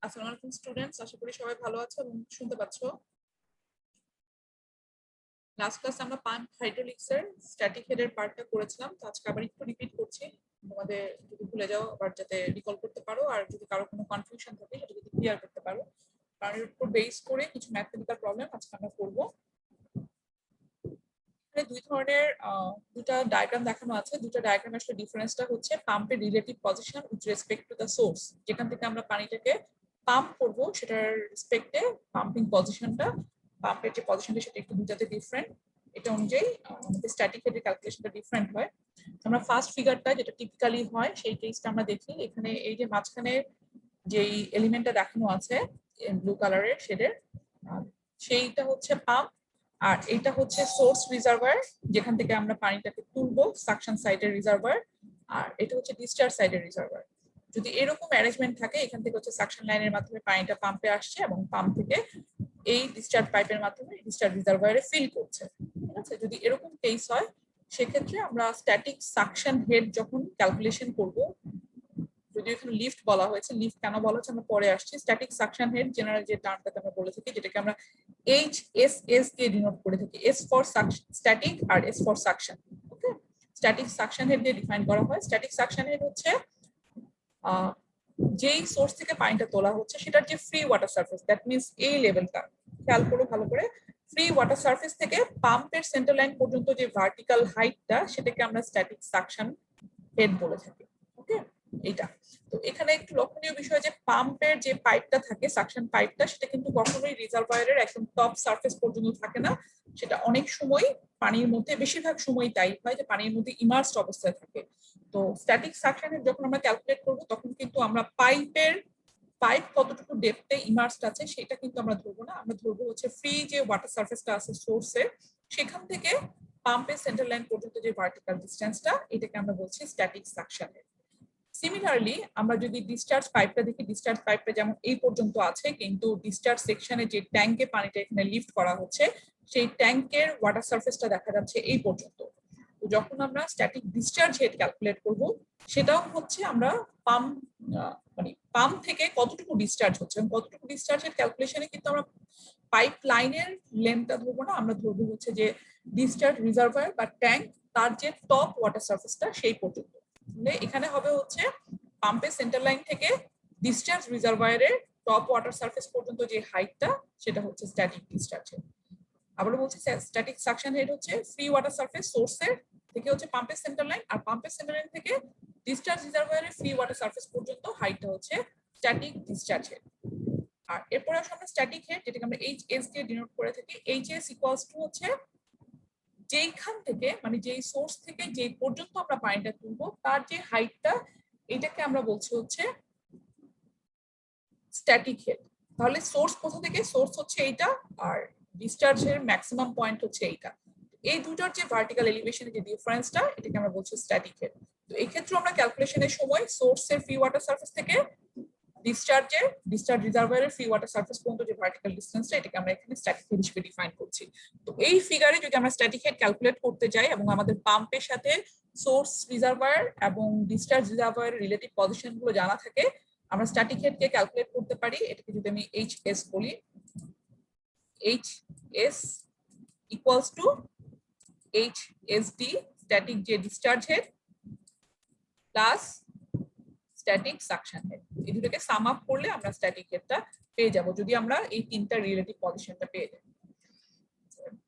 আসসালামু আলাইকুম স্টুডেন্টস, আশা করি সবাই ভালো আছো এবং শুনতে পাচ্ছো। লাস্ট ক্লাস আমরা পাম্প হাইড্রোলিক্স এর স্ট্যাটিক হেডের পার্টটা করেছিলাম, তো আজকে আবার একটু রিপিট করছি। তোমাদের যদি ভুলে যাও আবার যাতে রিকল করতে পারো, আর যদি কারো কোনো কনফিউশন থাকে সেটা যদি ক্লিয়ার করতে পারো। কারণ এর উপর বেস করে কিছু ম্যাথমেটিক্যাল প্রবলেম আজকে আমরা করবো। এখানে দুই ধরনের দুটা ডায়াগ্রাম দেখানো আছে। দুটো ডায়াগ্রাম আসলে ডিফারেন্সটা হচ্ছে পাম্পের relative position with respect to the source, যেখান থেকে আমরা পানিটাকে পাম্প করব সেটার রেসপেক্টে পাম্পিং পজিশনটা, পাম্পের যে পজিশনটা সেটা একটু দুটাতে ডিফারেন্ট। এটা অনুযায়ী আমাদের স্ট্যাটিক হেডের ক্যালকুলেশনটা ডিফারেন্ট হয়। আমরা ফার্স্ট ফিগারটা যেটা টিপিক্যালি হয় সেই কেসটা আমরা দেখি। এখানে এই যে মাঝখানে যেই এলিমেন্টটা দেখানো আছে ব্লু কালারের শেডের, সেইটা হচ্ছে পাম্প, আর এটা হচ্ছে সোর্স রিজার্ভার যেখান থেকে আমরা পানিটাকে তুলবো, সাকশন সাইডের রিজার্ভার। আর এটা হচ্ছে ডিসচার্জ সাইডের রিজার্ভার। যদি এরকম অ্যারেঞ্জমেন্ট থাকে, এখান থেকে হচ্ছে সাকশন লাইনের মাধ্যমে পানিটা পাম্পে আসছে এবং পাম্প থেকে এই ডিসচার্জ পাইপের মাধ্যমে ডিসচার্জ রিজার্ভারে ফিল করছে। ঠিক আছে, যদি এরকম কেস হয় সেক্ষেত্রে আমরা স্ট্যাটিক সাকশন হেড যখন ক্যালকুলেশন করব, যদি এখানে লিফট বলা হয়েছে, লিফট কেন বলা হচ্ছে আমরা পরে আসছি। স্ট্যাটিক সাকশন হেড জেনারেল যে টার্মটাকে আমরা বলে থাকি, যেটাকে আমরা HSS দিয়ে ডিনোট করে থাকি, S ফর স্ট্যাটিক আর S for suction. Okay, static suction head দিয়ে ডিফাইন করা হয়। স্ট্যাটিক সাকশন হেড হচ্ছে যেই সোর্স থেকে পানিটা তোলা হচ্ছে সেটার যে free water surface, that means এই লেভেলটা খেয়াল করো ভালো করে। ফ্রি ওয়াটার সারফেস থেকে পাম্পের সেন্টার লাইন পর্যন্ত যে ভার্টিক্যাল হাইটটা সেটাকে আমরা স্ট্যাটিক সাকশন হেড বলে থাকি। ওকে, এইটা। তো এখানে একটু লক্ষণীয় বিষয় যে পাম্পের যে পাইপটা থাকে, সাকশন পাইপটা, সেটা কিন্তু কখনোই রিজার্ভয়ারের একদম টপ সারফেস পর্যন্ত থাকে না। সেটা অনেক সময় পানির মধ্যে, বেশিরভাগ সময় তাই হয় যে পানির মধ্যে ইমার্সড অবস্থায় থাকে। তো স্ট্যাটিক সাকশনের যখন আমরা ক্যালকুলেট করব তখন কিন্তু আমরা পাইপ কতটুকু ডেপথে ইমার্সড আছে সেটা কিন্তু আমরা ধরবো না। আমরা ধরবো হচ্ছে ফ্রি যে ওয়াটার সারফেসটা আছে সোর্সের, সেখান থেকে পাম্পের সেন্টার লাইন পর্যন্ত যে ভার্টিক্যাল ডিসটেন্সটা, এটাকে আমরা বলছি স্ট্যাটিক সাকশনের। সিমিলারলি আমরা যদি ডিসচার্জ পাইপটা দেখি, ডিসচার্জ পাইপটা যেমন এই পর্যন্ত আছে, কিন্তু ডিসচার্জ সেকশনে যে ট্যাঙ্কে পানিটা এখানে লিফট করা হচ্ছে সেই ট্যাঙ্কের ওয়াটার সারফেসটা দেখা যাচ্ছে এই পর্যন্ত। তো যখন আমরা স্ট্যাটিক ডিসচার্জ হেড ক্যালকুলেট করব, সেটাও হচ্ছে আমরা পাম্প মানে পাম্প থেকে কতটুকু ডিসচার্জ হচ্ছে এবং কতটুকু ডিসচার্জের ক্যালকুলেশনে কিন্তু আমরা পাইপ লাইনের লেন্থটা ধরবো না, আমরা ধরবো হচ্ছে যে ডিসচার্জ রিজার্ভার বা ট্যাঙ্ক, তার যে টপ ওয়াটার সারফেসটা সেই পর্যন্ত। এখানে হবে হচ্ছে পাম্পের সেন্টার লাইন থেকে ডিসচার্জ রিজার্ভারের টপ ওয়াটার সারফেস পর্যন্ত যে হাইটটা, সেটা হচ্ছে স্ট্যাটিক ডিসচার্জ হেড। আবারও বলছি, স্ট্যাটিক সাকশন হেড হচ্ছে ফ্রি ওয়াটার সারফেস সোর্সের থেকে হচ্ছে পাম্পের সেন্টার লাইন, আর পাম্পের সেন্টার লাইন থেকে ডিসচার্জ রিজার্ভারের ফ্রি ওয়াটার সারফেস পর্যন্ত হাইটটা হচ্ছে স্ট্যাটিক ডিসচার্জ হেড। আর এরপরে আসলে আমরা স্ট্যাটিক হেড, যেটাকে আমরা HS দিয়ে ডিনোট করে থাকি। HS ইকুয়ালস টু হচ্ছে যেইখান থেকে, মানে যেই সোর্স থেকে যেই পর্যন্ত আমরা পানিটা তুলবো তার যে হাইটটা, এটাকে আমরা বলছি হচ্ছে স্ট্যাটিক হেড। তাহলে সোর্স কোথা থেকে? সোর্স হচ্ছে এইটা, আর ডিসচার্জের ম্যাক্সিমাম পয়েন্ট হচ্ছে এইটা। এই দুটোর যে ভার্টিক্যাল এলিভেশনের যে ডিফারেন্সটা, এটাকে আমরা বলছি স্ট্যাটিক হেড। তো এই ক্ষেত্রে আমরা ক্যালকুলেশনের সময় সোর্সের ফ্রি ওয়াটার সারফেস থেকে ডিসচার্জ রিজার্ভারের ফ্রি ওয়াটার সারফেস পর্যন্ত যে ভার্টিক্যাল ডিসটেন্সটা, এটাকে আমরা এখানে স্ট্যাটিক হেড হিসেবে ডিফাইন করছি। তো এই ফিগারে যদি আমরা স্ট্যাটিক হেড ক্যালকুলেট করতে যাই এবং আমাদের পাম্পের সাথে সোর্স রিজার্ভার এবং ডিসচার্জ রিজার্ভারের রিলেটিভ পজিশন গুলো জানা থাকে, আমরা স্ট্যাটিক হেডকে ক্যালকুলেট করতে পারি। এটাকে যদি আমি HS বলি, HS equals to HSD, static যে discharge head plus static suction head. এই দুটোকে সাম আপ করলে আমরা স্ট্যাটিক হেডটা পেয়ে যাব, যদি আমরা এই তিনটা রিলেটিভ পজিশনটা পেয়ে যাই।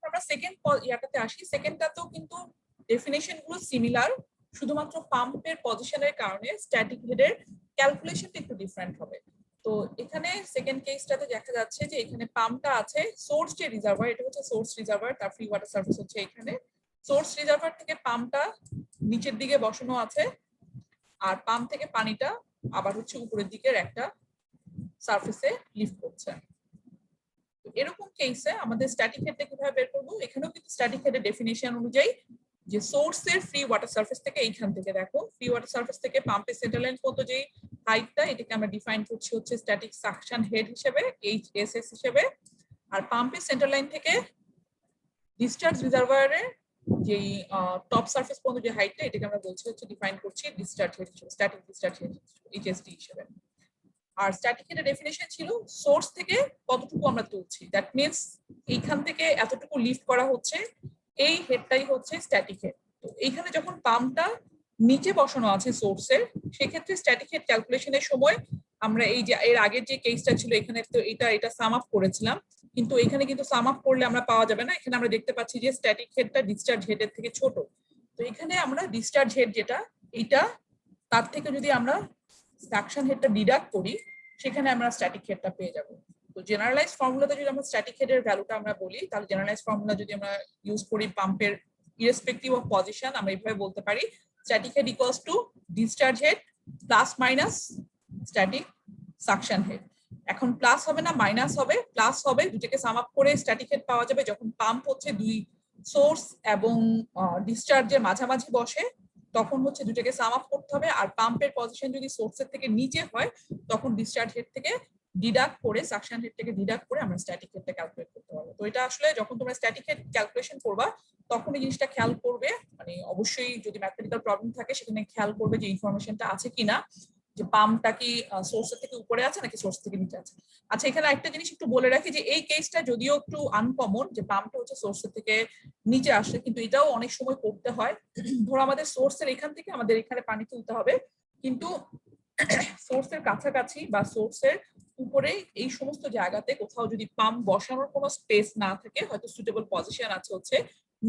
আমরা সেকেন্ড ইয়াটাতে আসি। সেকেন্ডটাতেও কিন্তু ডেফিনেশন গুলো সিমিলার, শুধুমাত্র পাম্পের পজিশনের কারণে স্ট্যাটিক হেডের ক্যালকুলেশনটা একটু ডিফারেন্ট হবে। তো এখানে সেকেন্ড কেসটাতে দেখা যাচ্ছে যে এখানে পাম্পটা আছে, সোর্স যে রিজার্ভার, এটা হচ্ছে সোর্স রিজার্ভার, তার ফ্রি ওয়াটার সার্ভিস হচ্ছে এখানে। সোর্স রিজার্ভার থেকে পাম্পটা নিচের দিকে বসানো আছে, আর পাম্প থেকে পানিটা আবার হচ্ছে উপরের দিকের একটা সারফেসে লিফট করছে। এরকম কেসে আমাদের স্ট্যাটিক হেডটা কিভাবে বের করব? এখানেও কিন্তু স্ট্যাটিক হেডের ডেফিনিশন অনুযায়ী যে সোর্সের ফ্রি ওয়াটার সারফেস থেকে, এইখান থেকে দেখো ফ্রি ওয়াটার সারফেস থেকে পাম্পের সেন্টার লাইন পর্যন্ত যে হাইটটা, এটাকে আমরা ডিফাইন করছি হচ্ছে স্ট্যাটিক সাকশন হেড হিসেবে, HSS হিসেবে। আর পাম্পের সেন্টার লাইন থেকে ডিসচার্জ রিজার্ভারের যেই টপ সারফেস পর্যন্ত যে হাইটটা, এটাকে আমরা বলছি হচ্ছে ডিফাইন করছি ডিসচার্জ হেড হিসেবে, স্ট্যাটিক ডিসচার্জ হেড HSD হিসেবে। আর স্ট্যাটিক হেডের ডেফিনেশন ছিল সোর্স থেকে কতটুকু আমরা তুলছি, দ্যাট মিনস এইখান থেকে এতটুকু লিফট করা হচ্ছে, এই হেডটাই হচ্ছে স্ট্যাটিক হেড। তো এইখানে যখন পাম্পটা নিচে বসানো আছে সোর্সের, সেক্ষেত্রে স্ট্যাটিক হেড ক্যালকুলেশনের সময় আমরা এই যে এর আগের যে কেসটা ছিল এখানে তো এটা সাম আপ করেছিলাম, কিন্তু এখানে কিন্তু সাম আপ করলে আমরা পাওয়া যাবে না। এখানে আমরা দেখতে পাচ্ছি যে স্ট্যাটিক হেডটা ডিসচার্জ হেডের থেকে ছোট। তো এখানে আমরা ডিসচার্জ হেড যেটা, এইটা তার থেকে যদি আমরা সাকশন হেডটা ডিডাক্ট করি, সেখানে আমরা স্ট্যাটিক হেডটা পেয়ে যাব। তো জেনারেলাইজ ফর্মুলাতে যদি আমরা স্ট্যাটিক হেডের ভ্যালুটা আমরা বলি, তাহলে জেনারেলাইজ ফর্মুলা যদি আমরা ইউজ করি পাম্পের ইরেসপেক্টিভ অফ পজিশন, আমরা এইভাবে বলতে পারি static head equals two discharge head plus minus static suction head. এখন প্লাস হবে না মাইনাস হবে, প্লাস হবে, দুটোকে সাম আপ করে স্ট্যাটিক হেড পাওয়া যাবে যখন পাম্প হচ্ছে দুই সোর্স এবং ডিসচার্জের মাঝামাঝি বসে, তখন হচ্ছে দুটোকে সাম আপ করতে হবে। আর পাম্পের পজিশন যদি সোর্সের থেকে নিচে হয়, তখন ডিসচার্জ হেড থেকে ডিডাক্ট করে, সাকশন হেড থেকে ডিডাক্ট করে আমরা স্ট্যাটিক হেডটা ক্যালকুলেট করতে পারবো। তো এটা আসলে যখন তোমরা স্ট্যাটিক হেড ক্যালকুলেশন করবা, তখন এই জিনিসটা খেয়াল করবে, মানে অবশ্যই যদি ম্যাথমেটিক্যাল প্রবলেম থাকে সেখানে খেয়াল করবে যে ইনফরমেশনটা আছে কিনা, যে পাম্পটা কি সোর্সের থেকে উপরে আছে নাকি সোর্স থেকে নিচে আছে। আচ্ছা, এখানে একটা জিনিস একটু বলে রাখি যে এই কেসটা যদিও একটু আনকমন, যে পাম্পটা হচ্ছে সোর্সের থেকে নিচে আসে, কিন্তু এটাও অনেক সময় করতে হয়। ধরো আমাদের সোর্সের এখান থেকে আমাদের এখানে পানি তুলতে হবে, কিন্তু সোর্সের কাছাকাছি বা সোর্সের উপরে এই সমস্ত জায়গাতে কোথাও যদি পাম্প বসানোর কোনো স্পেস না থাকে, হয়তো সুটেবল পজিশন আছে হচ্ছে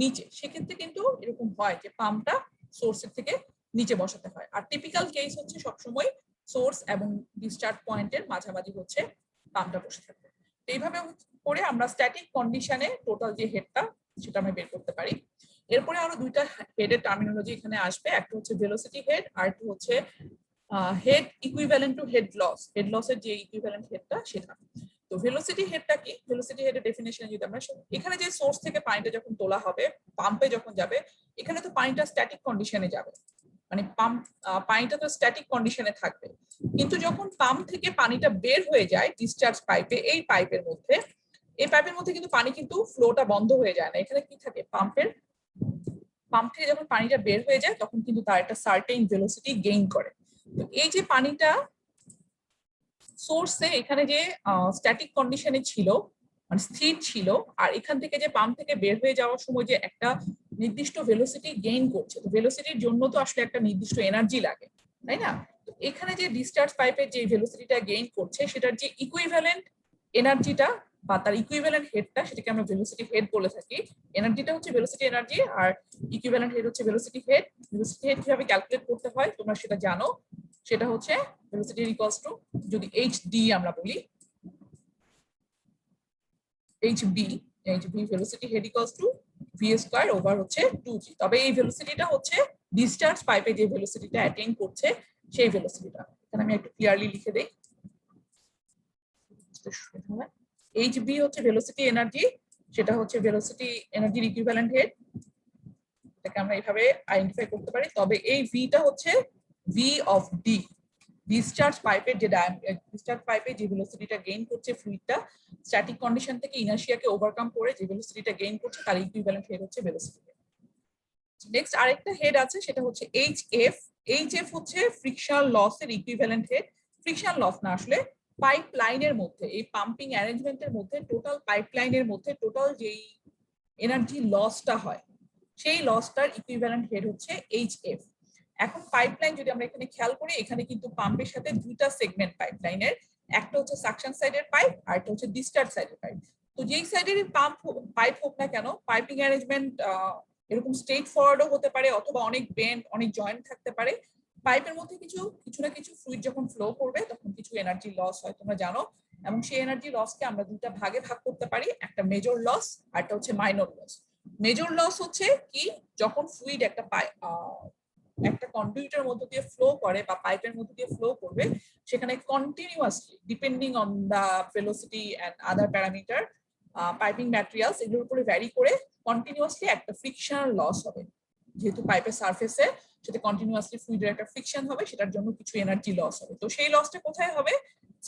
নিচে, সেক্ষেত্রে কিন্তু এরকম হয় যে পাম্পটা সোর্সের থেকে নিচে বসাতে হয়। আর টিপিক্যাল কেস হচ্ছে সবসময় সোর্স এবং ডিসচার্জ পয়েন্টের মাঝামাঝি হচ্ছে পাম্পটা বসে থাকবে। এইভাবে করে আমরা স্ট্যাটিক কন্ডিশনে টোটাল যে হেডটা সেটা আমরা বের করতে পারি। এরপরে আরো দুইটা হেডের টার্মিনোলজি এখানে আসবে, একটা হচ্ছে ভেলোসিটি হেড আর একটা হচ্ছে head equivalent to head loss. Head লসের যে ইকুইভ্যালেন্ট হেডটা সেটা। তো ভেলোসিটি হেডটা কি, ভেলোসিটি হেডের ডেফিনেশন যদি আমরা, এখানে যে সোর্স থেকে পানিটা যখন তোলা হবে পাম্পে যখন যাবে, এখানে তো পানিটা স্ট্যাটিক কন্ডিশনে যাবে, মানে পাম্প পানিটা তো স্ট্যাটিক কন্ডিশনে থাকবে। কিন্তু যখন পাম্প থেকে পানিটা বের হয়ে যায় ডিসচার্জ পাইপে, এই পাইপের মধ্যে, এই পাইপের মধ্যে কিন্তু পানি কিন্তু ফ্লোটা বন্ধ হয়ে যায় না। এখানে কি থাকে, পাম্প থেকে যখন পানিটা বের হয়ে যায় তখন কিন্তু তার একটা সার্টেন ভেলোসিটি গেইন করে। তো এই যে পানিটা সোর্সে এখানে যে স্ট্যাটিক কন্ডিশনে ছিল, মানে স্থির ছিল, আর এখান থেকে যে পাম্প থেকে বের হয়ে যাওয়ার সময় যে একটা নির্দিষ্ট ভেলোসিটি গেইন করছে, তো ভেলোসিটির জন্য তো আসলে একটা নির্দিষ্ট এনার্জি লাগে, তাই না? তো এখানে যে ডিসচার্জ পাইপের যে ভেলোসিটিটা গেইন করছে, সেটার যে ইকুইভ্যালেন্ট এনার্জিটা বা তার ইকুইভ্যালেন্ট হেডটা, সেটাকে আমরা ভেলোসিটি হেড বলে থাকি। এনার্জিটা হচ্ছে ভেলোসিটি এনার্জি, আর ইকুইভ্যালেন্ট হেড হচ্ছে ভেলোসিটি হেড। ভেলোসিটি হেড কিভাবে ক্যালকুলেট করতে হয় তোমরা সেটা জানো, সেটা হচ্ছে ভেলোসিটি ইকুয়ালস টু, যদি এইচডি আমরা বলি, HB, velocity head equals two V square over হচ্ছে 2g। তবে এই ভেলোসিটিটা হচ্ছে ডিসচার্জ পাইপে যে ভেলোসিটিটা অ্যাটেইন করছে সেই ভেলোসিটিটা। এখানে আমি একটু ক্লিয়ারলি লিখে দেই, এইচবি হচ্ছে ভেলোসিটি এনার্জি, সেটা হচ্ছে ভেলোসিটি এনার্জির ইকুইভ্যালেন্ট হেড, এটাকে আমরা এইভাবে আইডেন্টিফাই করতে পারি। তবে এই ভিটা হচ্ছে ভি অফ ডি, ডিসচার্জ পাইপের যে ডিসচার্জ পাইপে যে ভেলোসিটিটা গেইন করছে ফ্লুইডটা স্ট্যাটিক কন্ডিশন থেকে ইনার্শিয়াকে ওভারকাম করে যে ভেলোসিটিটা গেইন করছে, তার ইকুইভ্যালেন্ট হেড হচ্ছে ভেলোসিটি। নেক্সট আরেকটা হেড আছে, সেটা হচ্ছে এইচএফ। এইচএফ হচ্ছে ফ্রিকশন লসের ইকুইভ্যালেন্ট হেড। ফ্রিকশন লস না, আসলে পাইপ লাইনের মধ্যে, এই পাম্পিং অ্যারেঞ্জমেন্টের মধ্যে, টোটাল পাইপ লাইনের মধ্যে টোটাল যেই এনার্জি লসটা হয়, সেই লসটার ইকুইভ্যালেন্ট হেড হচ্ছে এইচএফ। এখন পাইপলাইন যদি আমরা এখানে খেয়াল করি, এখানে কিন্তু পাম্পের সাথে দুইটা সেগমেন্ট পাইপলাইনের, একটা হচ্ছে সাকশন সাইডের পাইপ আর একটা হচ্ছে ডিসচার্জ সাইডের পাইপ। তো যেই সাইডের পাইপ হোক না কেন, পাইপিং অ্যারেঞ্জমেন্ট এরকম স্ট্রেট ফরওয়ার্ডও হতে পারে, অথবা অনেক বেন্ড, অনেক জয়েন্ট থাকতে পারে। পাইপের মধ্যে কিছু না কিছু ফ্লুইড যখন ফ্লো করবে তখন কিছু এনার্জি লস হয়, তোমরা জানো। এবং সেই এনার্জি লসকে আমরা দুইটা ভাগে ভাগ করতে পারি, একটা মেজর লস আর একটা হচ্ছে মাইনর লস। মেজর লস হচ্ছে কি, যখন ফ্লুইড একটা কন্ডুইটের মধ্যে দিয়ে ফ্লো করে বা পাইপের মধ্যে দিয়ে ফ্লো করবে, সেখানে continuously depending on the velocity and other parameter, piping materials এগুলোর উপরে ভ্যারি করে কন্টিনিউয়াসলি একটা ফ্রিকশনাল লস হবে। যেহেতু পাইপের সারফেসে সেটা কন্টিনিউয়াসলি ফ্লুইডের একটা ফ্রিকশন হবে, সেটার জন্য কিছু এনার্জি লস হবে। তো সেই লসটা কোথায় হবে,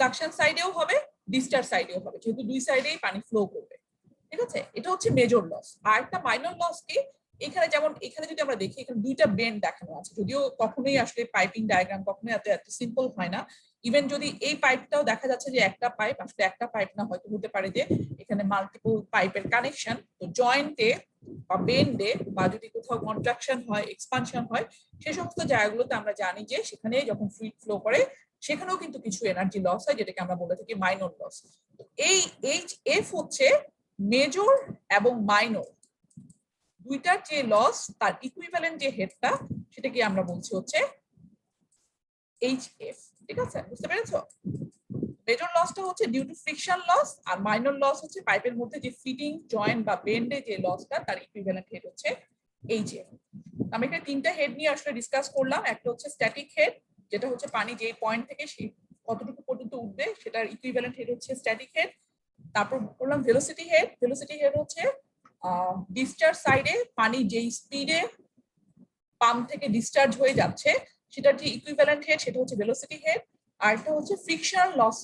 সাকশন সাইডেও হবে, ডিসচার্জ সাইডেও হবে, যেহেতু দুই সাইডেই পানি ফ্লো করবে। ঠিক আছে, এটা হচ্ছে মেজর লস। আর একটা মাইনর লস কি, এখানে যেমন এখানে যদি আমরা দেখি, এখানে দুইটা বেন্ড দেখানো আছে, যদিও কখনোই আসলে পাইপিং ডায়াগ্রাম কখনোই এত সিম্পল হয় না। ইভেন যদি এই পাইপটাও দেখা যাচ্ছে যে একটা পাইপ, আসলে একটা পাইপ না, হয়তো হতে পারে যে এখানে মাল্টিপল পাইপের কানেকশন, তো জয়েন্টে বা বেন্ডে বা যদি কোথাও কন্ট্রাকশন হয়, এক্সপানশন হয়, সেই সমস্ত জায়গাগুলোতে আমরা জানি যে সেখানে যখন ফ্লুইড ফ্লো করে সেখানেও কিন্তু কিছু এনার্জি লস হয়, যেটাকে আমরা বলে থাকি মাইনর লস। এই এইচ হচ্ছে মেজর এবং মাইনর দুইটার যে লস, তার ইকুইভ্যালেন্ট যে হেডটা, সেটাকে আমরা বলছি হচ্ছে এইচএফ। ঠিক আছে, বুঝতে পেরেছো? মেজর লসটা হচ্ছে ডিউ টু ফ্রিকশন লস, আর মাইনর লস হচ্ছে পাইপের মধ্যে যে ফিটিং, জয়েন্ট বা বেন্ডে যে লসটা, তার ইকুইভ্যালেন্ট হেড হচ্ছে এইচএফ। আমি এখানে তিনটা হেড নিয়ে আসলে ডিসকাস করলাম। একটা হচ্ছে স্ট্যাটিক হেড, যেটা হচ্ছে পানি যে পয়েন্ট থেকে সেই কতটুকু পর্যন্ত উঠবে সেটার ইকুইভ্যালেন্ট হেড হচ্ছে স্ট্যাটিক হেড। তারপর বললাম ভেলোসিটি হেড। ভেলোসিটি হেড হচ্ছে ডিসচার্জ সাইডে পানি যেই স্পিডে পাম্প থেকে ডিসচার্জ হয়ে যাচ্ছে সেটার যে ইকুইভ্যালেন্ট হেড, সেটা হচ্ছে ভেলোসিটি হেড। আর একটা হচ্ছে ফ্রিকশনাল লস,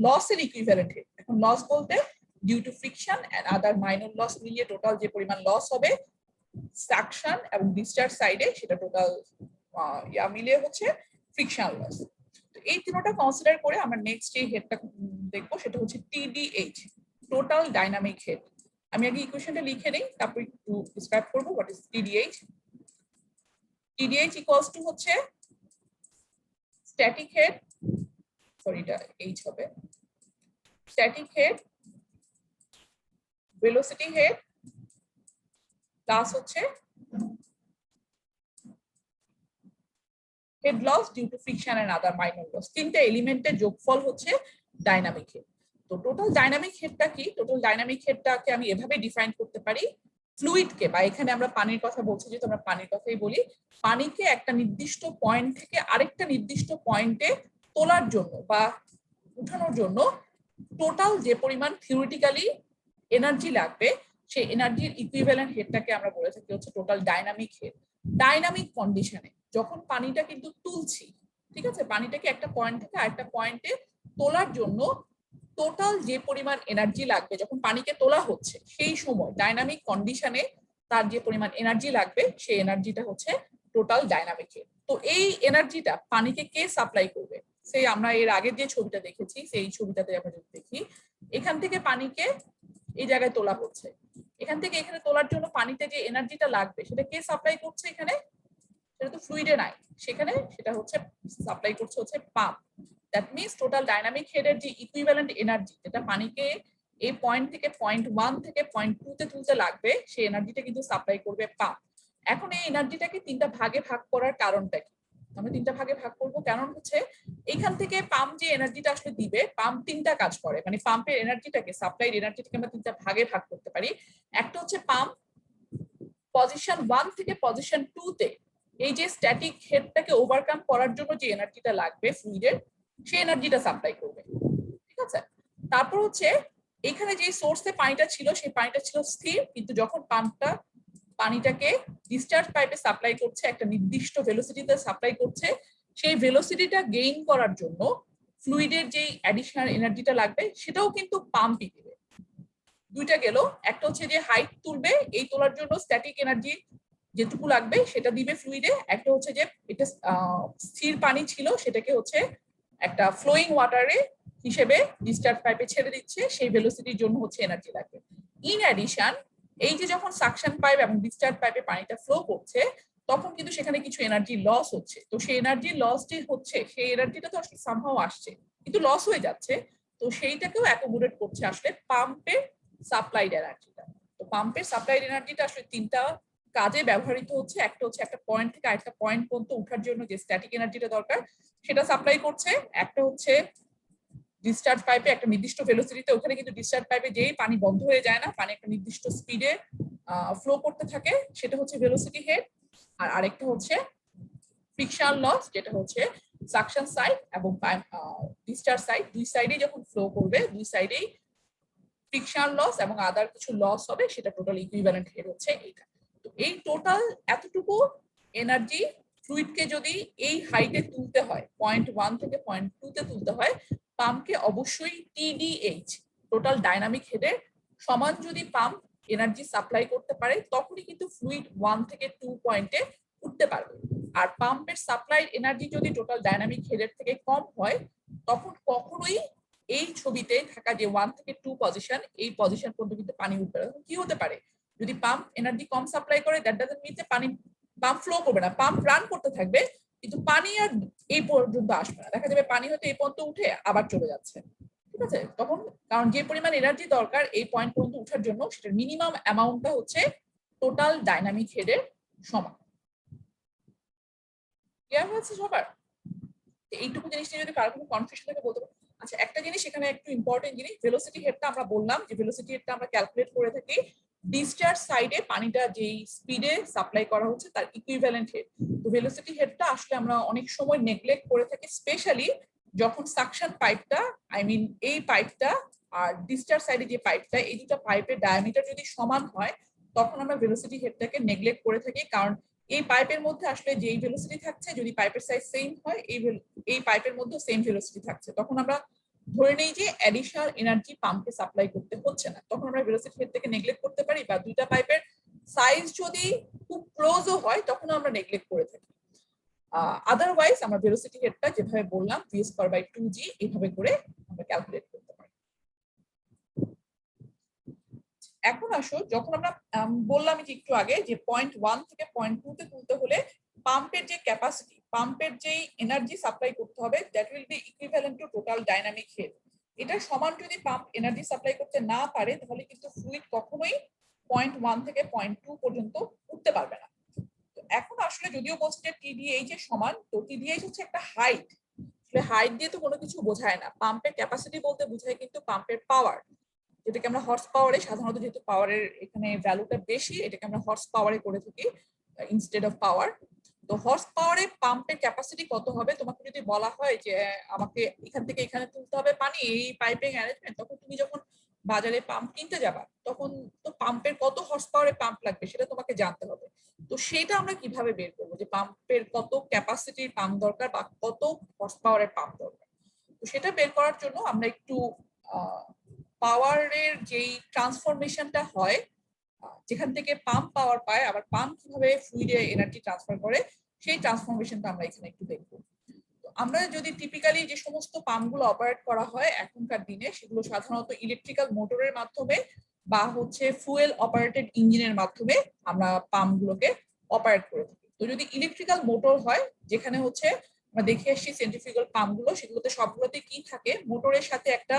লসের ইকুইভ্যালেন্ট হেড। এখন লস বলতে due to friction and other minor loss মিলিয়ে টোটাল যে পরিমাণ লস হবে সাকশন এবং ডিসচার্জ সাইডে, সেটা টোটাল মিলিয়ে হচ্ছে ফ্রিকশনাল লস। তো এই তিনটা কনসিডার করে আমরা নেক্সট যে হেডটা দেখবো সেটা হচ্ছে টিডিএইচ, টোটাল ডাইনামিক হেড। আমি আগে ইকুয়েশনটা লিখে নেই, তারপর একটু ডিসক্রাইব করবো what is TDH. TDH equals to হচ্ছে static head, সরি এটা H হবে, static head, velocity head plus হচ্ছে head loss due to friction and other minor loss। তিনটা এলিমেন্টের যোগফল হচ্ছে ডাইনামিক হেড। তো টোটাল ডাইনামিক হেডটা কি? টোটাল ডাইনামিক হেডটাকে আমি এভাবে ডিফাইন করতে পারি, ফ্লুইডকে, বা এখানে আমরা পানির কথা বলছি যে আমরা পানির কথাই বলি, পানিকে একটা নির্দিষ্ট পয়েন্ট থেকে আরেকটা নির্দিষ্ট পয়েন্টে তোলার জন্য বা উঠানোর জন্য টোটাল যে পরিমাণ থিওরিটিক্যালি এনার্জি লাগবে, সেই এনার্জির ইকুইভ্যালেন্ট হেডটাকে আমরা বলে থাকি হচ্ছে টোটাল ডাইনামিক হেড। ডাইনামিক কন্ডিশনে যখন পানিটা কিন্তু তুলছি, ঠিক আছে, পানিটাকে একটা পয়েন্ট থেকে আরেকটা পয়েন্টে তোলার জন্য টোটাল যে পরিমাণ এনার্জি লাগবে যখন পানিকে তোলা হচ্ছে, সেই সময় ডাইনামিক কন্ডিশনে তার যে পরিমাণ এনার্জি লাগবে সেই এনার্জিটা হচ্ছে টোটাল ডাইনামিক হেড। তো এই এনার্জিটা পানিকে কে সাপ্লাই করবে? সেই আমরা এর আগের যে ছবিটা দেখেছি সেই ছবিটাতে আমরা যদি দেখি, এখান থেকে পানিকে এই জায়গায় তোলা হচ্ছে, এখান থেকে এখানে তোলার জন্য পানিতে যে এনার্জিটা লাগবে সেটা কে সাপ্লাই করছে? এখানে সেটা তো ফ্লুইডে নাই, সেখানে সেটা হচ্ছে সাপ্লাই করছে হচ্ছে pump. That means total dynamic হেডের যে ইকুইভ্যালেন্ট এনার্জি, যেটা পানিকে এই পয়েন্ট থেকে পয়েন্ট 1 থেকে পয়েন্ট 2 তে তুলতে লাগবে, সেই এনার্জিটা কিন্তু সাপ্লাই করবে পাম্প। এখন এই এনার্জিটাকে তিনটা ভাগে ভাগ করার কারণটা কি? আমরা তিনটা ভাগে ভাগ করব, কারণ হচ্ছে এখান থেকে পাম্প যে এনার্জিটা আসলে দিবে, পাম্প তিনটা কাজ করে, মানে পাম্পের এনার্জিটাকে, সাপ্লাইড এনার্জিটাকে আমরা তিনটা ভাগে ভাগ করতে পারি। একটা হচ্ছে পাম্প পজিশন 1 থেকে পজিশন 2 তে এই যে স্ট্যাটিক হেডটাকে ওভারকাম করার জন্য যে এনার্জিটা লাগবে ফ্লুইডের, সেই এনার্জিটা সাপ্লাই করবে, ঠিক আছে। তারপর হচ্ছে এখানে যে সোর্সে পানিটা ছিল সেই পানিটা ছিল স্থির, কিন্তু যখন পাম্পটা পানিটাকে ডিসচার্জ পাইপে সাপ্লাই করছে, একটা নির্দিষ্ট ভেলোসিটিতে সাপ্লাই করছে, সেই ভেলোসিটিটা গেইন করার জন্য ফ্লুইডের যে অ্যাডিশনাল এনার্জিটা লাগবে সেটাও কিন্তু পাম্পই দিবে। দুইটা গেল, একটা হচ্ছে যে হাইট তুলবে, এই তোলার জন্য স্ট্যাটিক এনার্জি যেটুকু লাগবে সেটা দিবে ফ্লুইডে। একটা হচ্ছে যে এটা স্থির পানি ছিল, সেটাকে হচ্ছে একটা ফ্লোয়িং ওয়াটারে হিসেবে ডিসচার্জ পাইপে ছেড়ে দিচ্ছে, সেই ভেলোসিটির জন্য হচ্ছে এনার্জি লাগবে। ইন অ্যাডিশন, এই যে যখন সাকশন পাইপ এবং ডিসচার্জ পাইপে পানিটা ফ্লো করছে, তখন কিন্তু সেখানে কিছু এনার্জি লস হচ্ছে। তো সেই এনার্জি লসটি হচ্ছে, সেই এনার্জিটা তো আসলে সামহাও আসছে কিন্তু লস হয়ে যাচ্ছে, তো সেইটাকেও অ্যাকোমোডেট করছে আসলে পাম্পের সাপ্লাইড এনার্জিটা। তো পাম্পের সাপ্লাইড এনার্জিটা আসলে তিনটা কাজে ব্যবহৃত হচ্ছে। একটা হচ্ছে একটা পয়েন্ট থেকে আরেকটা পয়েন্ট পর্যন্ত ওঠার জন্য যে স্ট্যাটিক এনার্জিটা দরকার সেটা সাপ্লাই করছে। একটা হচ্ছে ডিসচার্জ পাইপে একটা নির্দিষ্ট ভেলোসিটিতে, ওখানে কিন্তু ডিসচার্জ পাইপে যেই পানি বন্ধ হয়ে যায় না, পানি একটা নির্দিষ্ট স্পিডে ফ্লো করতে থাকে, সেটা হচ্ছে ভেলোসিটি হেড। আর আরেকটা হচ্ছে ফ্রিকশন লস, যেটা হচ্ছে সাকশন সাইড এবং ডিসচার্জ সাইড, দুই সাইডেই যখন ফ্লো করবে দুই সাইডেই ফ্রিকশন লস এবং আদার কিছু লস হবে, সেটা টোটাল ইকুইভ্যালেন্ট হেড হচ্ছে এইটা। তো এই টোটাল এতটুকু এনার্জি ফ্লুইডকে যদি এই হাইটে তুলতে হয়, পয়েন্ট 1 থেকে পয়েন্ট 2 তে তুলতে হয়, পাম্পকে অবশ্যই টিডিএইচ, টোটাল ডাইনামিক হেডের সমান যদি পাম্প এনার্জি সাপ্লাই করতে পারে, তখনই কিন্তু ফ্লুইড 1 থেকে 2 পয়েন্টে উঠতে পারবে। আর পাম্পের সাপ্লাই এনার্জি যদি টোটাল ডাইনামিক হেডের থেকে কম হয়, তখন কখনোই এই ছবিতে থাকা যে 1 থেকে 2 পজিশন, এই পজিশন পর্যন্ত কিন্তু পানি উঠবে না। কি হতে পারে, যদি পাম্প এনার্জি কম সাপ্লাই করে, দ্যাট ডাজন্ট মিন যে পানি পাম্প ফ্লো করবে না, পাম্প রান করতে থাকবে, কিন্তু পানি আর এই পর্যন্ত আসবে না। দেখা যাবে পানি হয়তো এই পর্যন্ত উঠে আবার চলে যাচ্ছে। ঠিক আছে, তখন কারণ যে পরিমাণ এনার্জি দরকার এই পয়েন্ট পর্যন্ত ওঠার জন্য, সেটার মিনিমাম অ্যামাউন্টটা হচ্ছে টোটাল ডাইনামিক হেডের সমান। ক্লিয়ার হয়েছে সবার? এইটুকু জিনিস নিয়ে যদি কারো কোনো কনফিউশন থাকে বলতে পারো। আচ্ছা, একটা জিনিস এখানে একটু ইম্পর্টেন্ট জিনিস, ভেলোসিটি হেডটা আমরা বললাম যে ভেলোসিটি হেডটা আমরা ক্যালকুলেট করে থাকি ডিসচার্জ সাইডে পানিটা যেই স্পিডে সাপ্লাই করা হচ্ছে তার ইকুইভ্যালেন্ট হেড। তো ভেলোসিটি হেডটা আসলে আমরা অনেক সময় নেগলেক্ট করে থাকি, স্পেশালি যখন সাকশন পাইপটা, আই মিন এই পাইপটা আর ডিসচার্জ সাইডে যে পাইপটা, এই দুটো পাইপের ডায়ামিটার যদি সমান হয়, তখন আমরা ভেলোসিটি হেডটাকে নেগলেক্ট করে থাকি। কারণ এই পাইপের মধ্যে আসলে যেই ভেলোসিটি থাকছে, যদি পাইপের সাইজ সেম হয়, এই পাইপের মধ্যে সেম ভেলোসিটি থাকছে, তখন আমরা ধরে নেই যে অ্যাডিশনাল এনার্জি পাম্পকে সাপ্লাই করতে হচ্ছে না। তখন আমরা ভেলোসিটি হেড থেকে নেগলেক্ট করতে পারি, বা দুইটা পাইপের সাইজ যদি খুব ক্লোজও হয় তখন আমরা নেগলেক্ট করে থাকি। আদারওয়াইজ আমরা ভেলোসিটি হেডটা যেভাবে বললাম v²/2g এইভাবে করে আমরা ক্যালকুলেট করতে পারি। এখন আসো, যখন আমরা বললাম যে একটু আগে যে পয়েন্ট 1 থেকে পয়েন্ট 2 তে তুলতে হলে পাম্পের যে ক্যাপাসিটি, পাম্পের যে এনার্জি সাপ্লাই করতে হবে, that will be equivalent to total dynamic head. এটা সমান যদি পাম্প এনার্জি সাপ্লাই করতে না পারে, তাহলে কিন্তু ফ্লুইড কখনোই পয়েন্ট 1 থেকে পয়েন্ট 2 পর্যন্ত উঠতে পারবে না। তো এখন আসলে যদিও বলছে যে টিডিএইচ এর সমান, তো টিডিএইচ হচ্ছে একটা হাইট। আসলে হাইট দিয়ে তো কোনো কিছু বোঝায় না, পাম্পের ক্যাপাসিটি বলতে বোঝায় কিন্তু পাম্পের পাওয়ার, যেটাকে আমরা হর্স পাওয়ারে, সাধারণত যেহেতু পাওয়ারের এখানে ভ্যালুটা বেশি, এটাকে আমরা হর্স পাওয়ারে করে থাকি ইনস্টেড অফ পাওয়ার। তো হর্স পাওয়ারে পাম্পের ক্যাপাসিটি কত হবে, তোমাকে যদি বলা হয় যে আমাকে এখান থেকে এখানে তুলতে হবে পানি, এই পাইপিং অ্যারেঞ্জমেন্ট, তখন তুমি যখন বাজারে পাম্প কিনতে যাবা, তখন তো পাম্পের কত হর্স পাওয়ারে পাম্প লাগবে সেটা তোমাকে জানতে হবে। তো সেটা আমরা কিভাবে বের করবো যে পাম্পের কত ক্যাপাসিটির পাম্প দরকার বা কত হর্স পাওয়ারের পাম্প দরকার। তো সেটা বের করার জন্য আমরা একটু পাওয়ারের যেই ট্রান্সফরমেশনটা হয়, যেখান থেকে পাম্প পাওয়ার পায়, আবার পাম্প কিভাবে ফ্লুইডে এনার্জি ট্রান্সফার করে, সেই ট্রান্সফরমেশনটা আমরা এখানে একটু দেখবো। আমরা যদি টিপিক্যালি যে সমস্ত পাম্পগুলো অপারেট করা হয় এখনকার দিনে, সেগুলো সাধারণত ইলেকট্রিক্যাল মোটরের মাধ্যমে বা হচ্ছে ফুয়েল অপারেটেড ইঞ্জিনের মাধ্যমে আমরা পাম্পগুলোকে অপারেট করে থাকি। তো যদি ইলেকট্রিক্যাল মোটর হয়, যেখানে হচ্ছে আমরা দেখে আসছি সেন্ট্রিফিউগাল পাম্পগুলো, সেগুলোতে সবগুলোতে কি থাকে, মোটরের সাথে একটা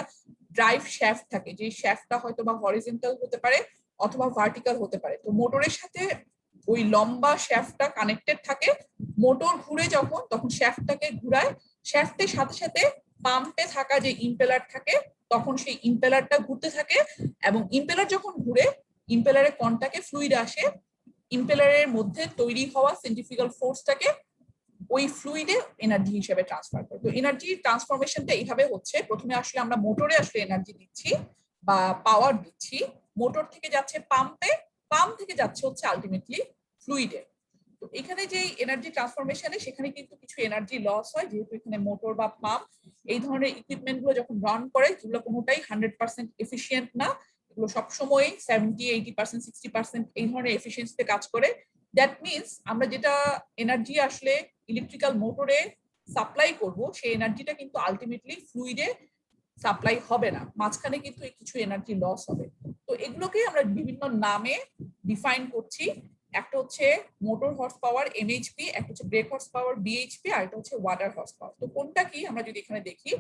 ড্রাইভ শ্যাফট থাকে, যে শ্যাফটটা হয়তো বা হরিজন্টাল হতে পারে অথবা ভার্টিক্যাল হতে পারে। তো মোটরের সাথে ওই লম্বা শ্যাফটটা কানেক্টেড থাকে, মোটর ঘুরে যখন, তখন শ্যাফটটাকে ঘুরায়, শ্যাফটের সাথে সাথে পাম্পে থাকা যে ইম্পেলার থাকে, তখন সেই ইম্পেলারটা ঘুরতে থাকে, এবং ইম্পেলার যখন ঘুরে, ইম্পেলারের কন্টাকে ফ্লুইড আসে, ইম্পেলারের মধ্যে তৈরি হওয়া সেন্ট্রিফিউগাল ফোর্সটাকে ওই ফ্লুইডে এনার্জি হিসেবে ট্রান্সফার করে। তো এনার্জি ট্রান্সফরমেশনটা এইভাবে হচ্ছে, প্রথমে আসলে আমরা মোটরে আসলে এনার্জি দিচ্ছি বা পাওয়ার দিচ্ছি, মোটর থেকে যাচ্ছে পাম্পে, পাম্প থেকে যাচ্ছে হচ্ছে আলটিমেটলি ফ্লুইডে। তো এখানে যে এনার্জি ট্রান্সফরমেশনে, সেখানে কিন্তু কিছু এনার্জি লস হয়, যেহেতু এখানে মোটর বা পাম্প এই ধরনের ইকুইপমেন্ট গুলো যখন রান করে, যেগুলো কোনোটাই 100% এফিসিয়েন্ট না, এগুলো সবসময় 70, 80%, 60% এই ধরনের এফিসিয়েন্সিতে কাজ করে। দ্যাট মিনস আমরা যেটা এনার্জি আসলে ইলেকট্রিক্যাল মোটরে সাপ্লাই করব, সেই এনার্জিটা কিন্তু আলটিমেটলি ফ্লুইডে সাপ্লাই হবে না, মাঝখানে কিন্তু কিছু এনার্জি লস হবে। তো এগুলোকে আমরা বিভিন্ন নামে ডিফাইন করছি। একটা হচ্ছে মোটর হর্স পাওয়ার এমএইচপি, একটা হচ্ছে ব্রেক হর্স পাওয়ার বিএইচপি, আর একটা হচ্ছে ওয়াটার হর্স পাওয়ার। তো কোনটা কি আমরা যদি এখানে দেখি,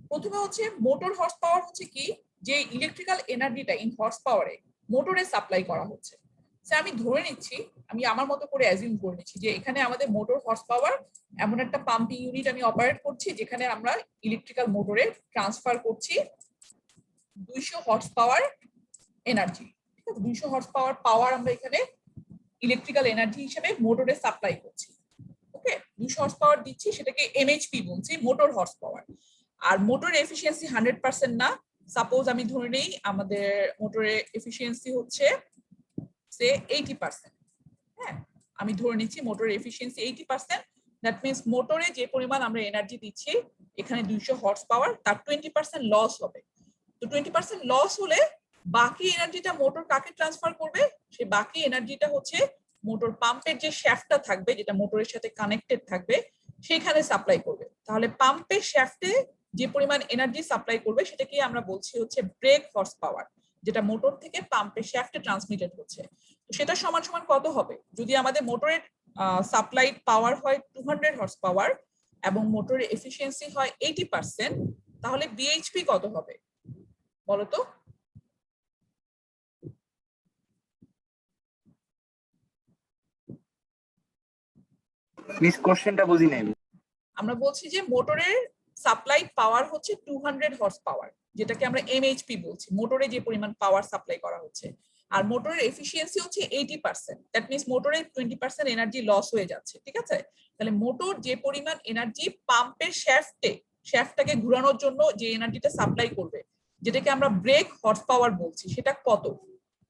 প্রথমে হচ্ছে মোটর হর্স পাওয়ার হচ্ছে কি, যে ইলেকট্রিক্যাল এনার্জিটা ইন হর্স পাওয়ারে মোটরে সাপ্লাই করা হচ্ছে। আমি ধরে নিচ্ছি, আমি আমার মতো করে অ্যাজিউম করে নিচ্ছি যে এখানে আমাদের মোটর হর্স পাওয়ার, এমন একটা পাম্পিং ইউনিট আমি অপারেট করছি, যেখানে আমরা ইলেকট্রিক্যাল মোটরে ট্রান্সফার করছি 200 হর্স পাওয়ার এনার্জি। ঠিক আছে, 200 হর্স পাওয়ার পাওয়ার আমরা এখানে ইলেকট্রিক্যাল এনার্জি হিসেবে মোটরে সাপ্লাই করছি। ওকে, 200 হর্স পাওয়ার দিচ্ছি, সেটাকে এমএইচপি বলছি, মোটর হর্স পাওয়ার। আর মোটর এফিসিয়েন্সি 100% না, সাপোজ আমি ধরে নেই আমাদের মোটরের এফিসিয়েন্সি হচ্ছে সে 80%। হ্যাঁ, আমি ধরে নিচ্ছি মোটরের এফিসিয়েন্সি 80%, দ্যাট মিনস মোটরে যে পরিমাণ আমরা এনার্জি দিচ্ছি এখানে 200 হর্স পাওয়ার, তার 20% লস হবে। তো 20% লস হলে বাকি এনার্জিটা মোটর কাকে ট্রান্সফার করবে, সেই বাকি এনার্জিটা হচ্ছে মোটর পাম্পের যে শ্যাফটটা থাকবে, যেটা মোটরের সাথে কানেক্টেড থাকবে, সেখানে সাপ্লাই করবে। তাহলে পাম্পের শ্যাফটে যে পরিমাণ এনার্জি সাপ্লাই করবে সেটাকে আমরা বলছি হচ্ছে ব্রেক হর্স পাওয়ার, যেটা মোটর থেকে পাম্পের শ্যাফটে ট্রান্সমিটেড হচ্ছে। তো সেটা সমান সমান কত হবে? যদি আমাদের মোটরের সাপ্লাইড পাওয়ার হয় 200 হর্স পাওয়ার এবং মোটরের এফিসিয়েন্সি হয় 80%, তাহলে বিএইচপি কত হবে বলো তো? প্লিজ কোশ্চেনটা বুঝি নাই। আমরা বলছি যে মোটরের সাপ্লাইড পাওয়ার হচ্ছে 200 হর্স পাওয়ার, যেটাকে আমরা এমএইচপি বলছি, মোটরে যে পরিমাণ পাওয়ার সাপ্লাই করা হচ্ছে। আর মোটরের এফিসিয়েন্সি হচ্ছে 80%, দ্যাট মিন্স মোটরের 20% এনার্জি লস হয়ে যাচ্ছে, ঠিক আছে? তাহলে মোটর যে পরিমাণ এনার্জি পাম্পের শ্যাফটটাকে ঘোরানোর জন্য যে এনার্জিটা সাপ্লাই করবে, যেটাকে আমরা ব্রেক হর্স পাওয়ার বলছি, সেটা কত?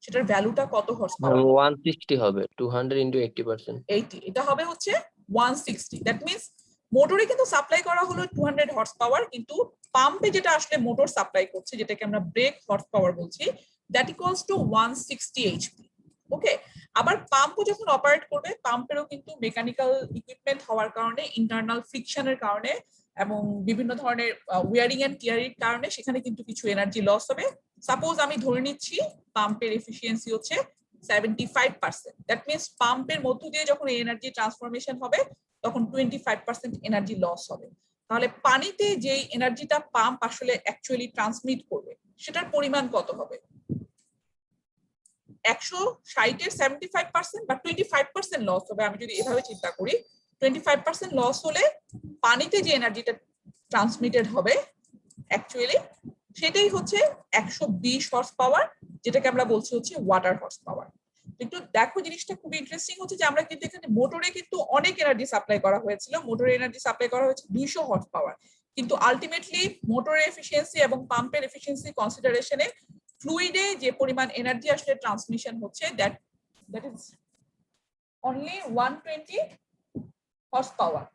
সেটার ভ্যালুটা কত হর্স পাওয়ার? 160 হবে, 200 into 80%। 80, এটা হবে হচ্ছে 160। দ্যাট মিন্স মোটরে কিন্তু সাপ্লাই করা হলো 200 হর্স পাওয়ার, কিন্তু পাম্পে যেটা আসলে মোটর সাপ্লাই করছে, যেটাকে আমরা ব্রেক হর্স পাওয়ার বলছি, দ্যাট ইকুয়ালস টু 160 এইচপি। ওকে, আবার পাম্পও যখন অপারেট করবে, পাম্পেরও কিন্তু মেকানিক্যাল ইকুইপমেন্ট হওয়ার কারণে, ইন্টারনাল ফ্রিকশনের কারণে এবং বিভিন্ন ধরনের ওয়্যারিং এন্ড টিয়ারিং কারণে সেখানে কিন্তু কিছু এনার্জি লস হবে। সাপোজ আমি ধরে নিচ্ছি পাম্পের এফিসিয়েন্সি হচ্ছে 75%, দ্যাট মিন্স পাম্পের মধ্য দিয়ে যখন এনার্জি ট্রান্সফরমেশন হবে তখন 25% এনার্জি লস হবে। তাহলে পানিতে যে এনার্জিটা পাম্প আসলে অ্যাকচুয়ালি ট্রান্সমিট করবে সেটার পরিমাণ কত হবে? 160 এর 75% বা 25% লস হবে। আমি যদি এভাবে চিন্তা করি, 25% লস হলে পানিতে যে এনার্জিটা ট্রান্সমিটেড হবে অ্যাকচুয়ালি সেটাই হচ্ছে 120 হর্স পাওয়ার, যেটাকে আমরা বলছি হচ্ছে ওয়াটার হর্স পাওয়ার। কিন্তু দেখো জিনিসটা খুব ইন্টারেস্টিং হচ্ছে যে আমরা কিন্তু এখানে মোটরে কিন্তু অনেক এনার্জি সাপ্লাই করা হয়েছিল, মোটরের এনার্জি সাপ্লাই করা হয়েছে 200 হর্স পাওয়ার, কিন্তু আলটিমেটলি মোটরের এফিসিয়েন্সি এবং পাম্পের এফিসিয়েন্সি কনসিডারেশনে ফ্লুইডে যে পরিমাণ এনার্জি আসলে ট্রান্সমিশন হচ্ছে that is only 120 horse power.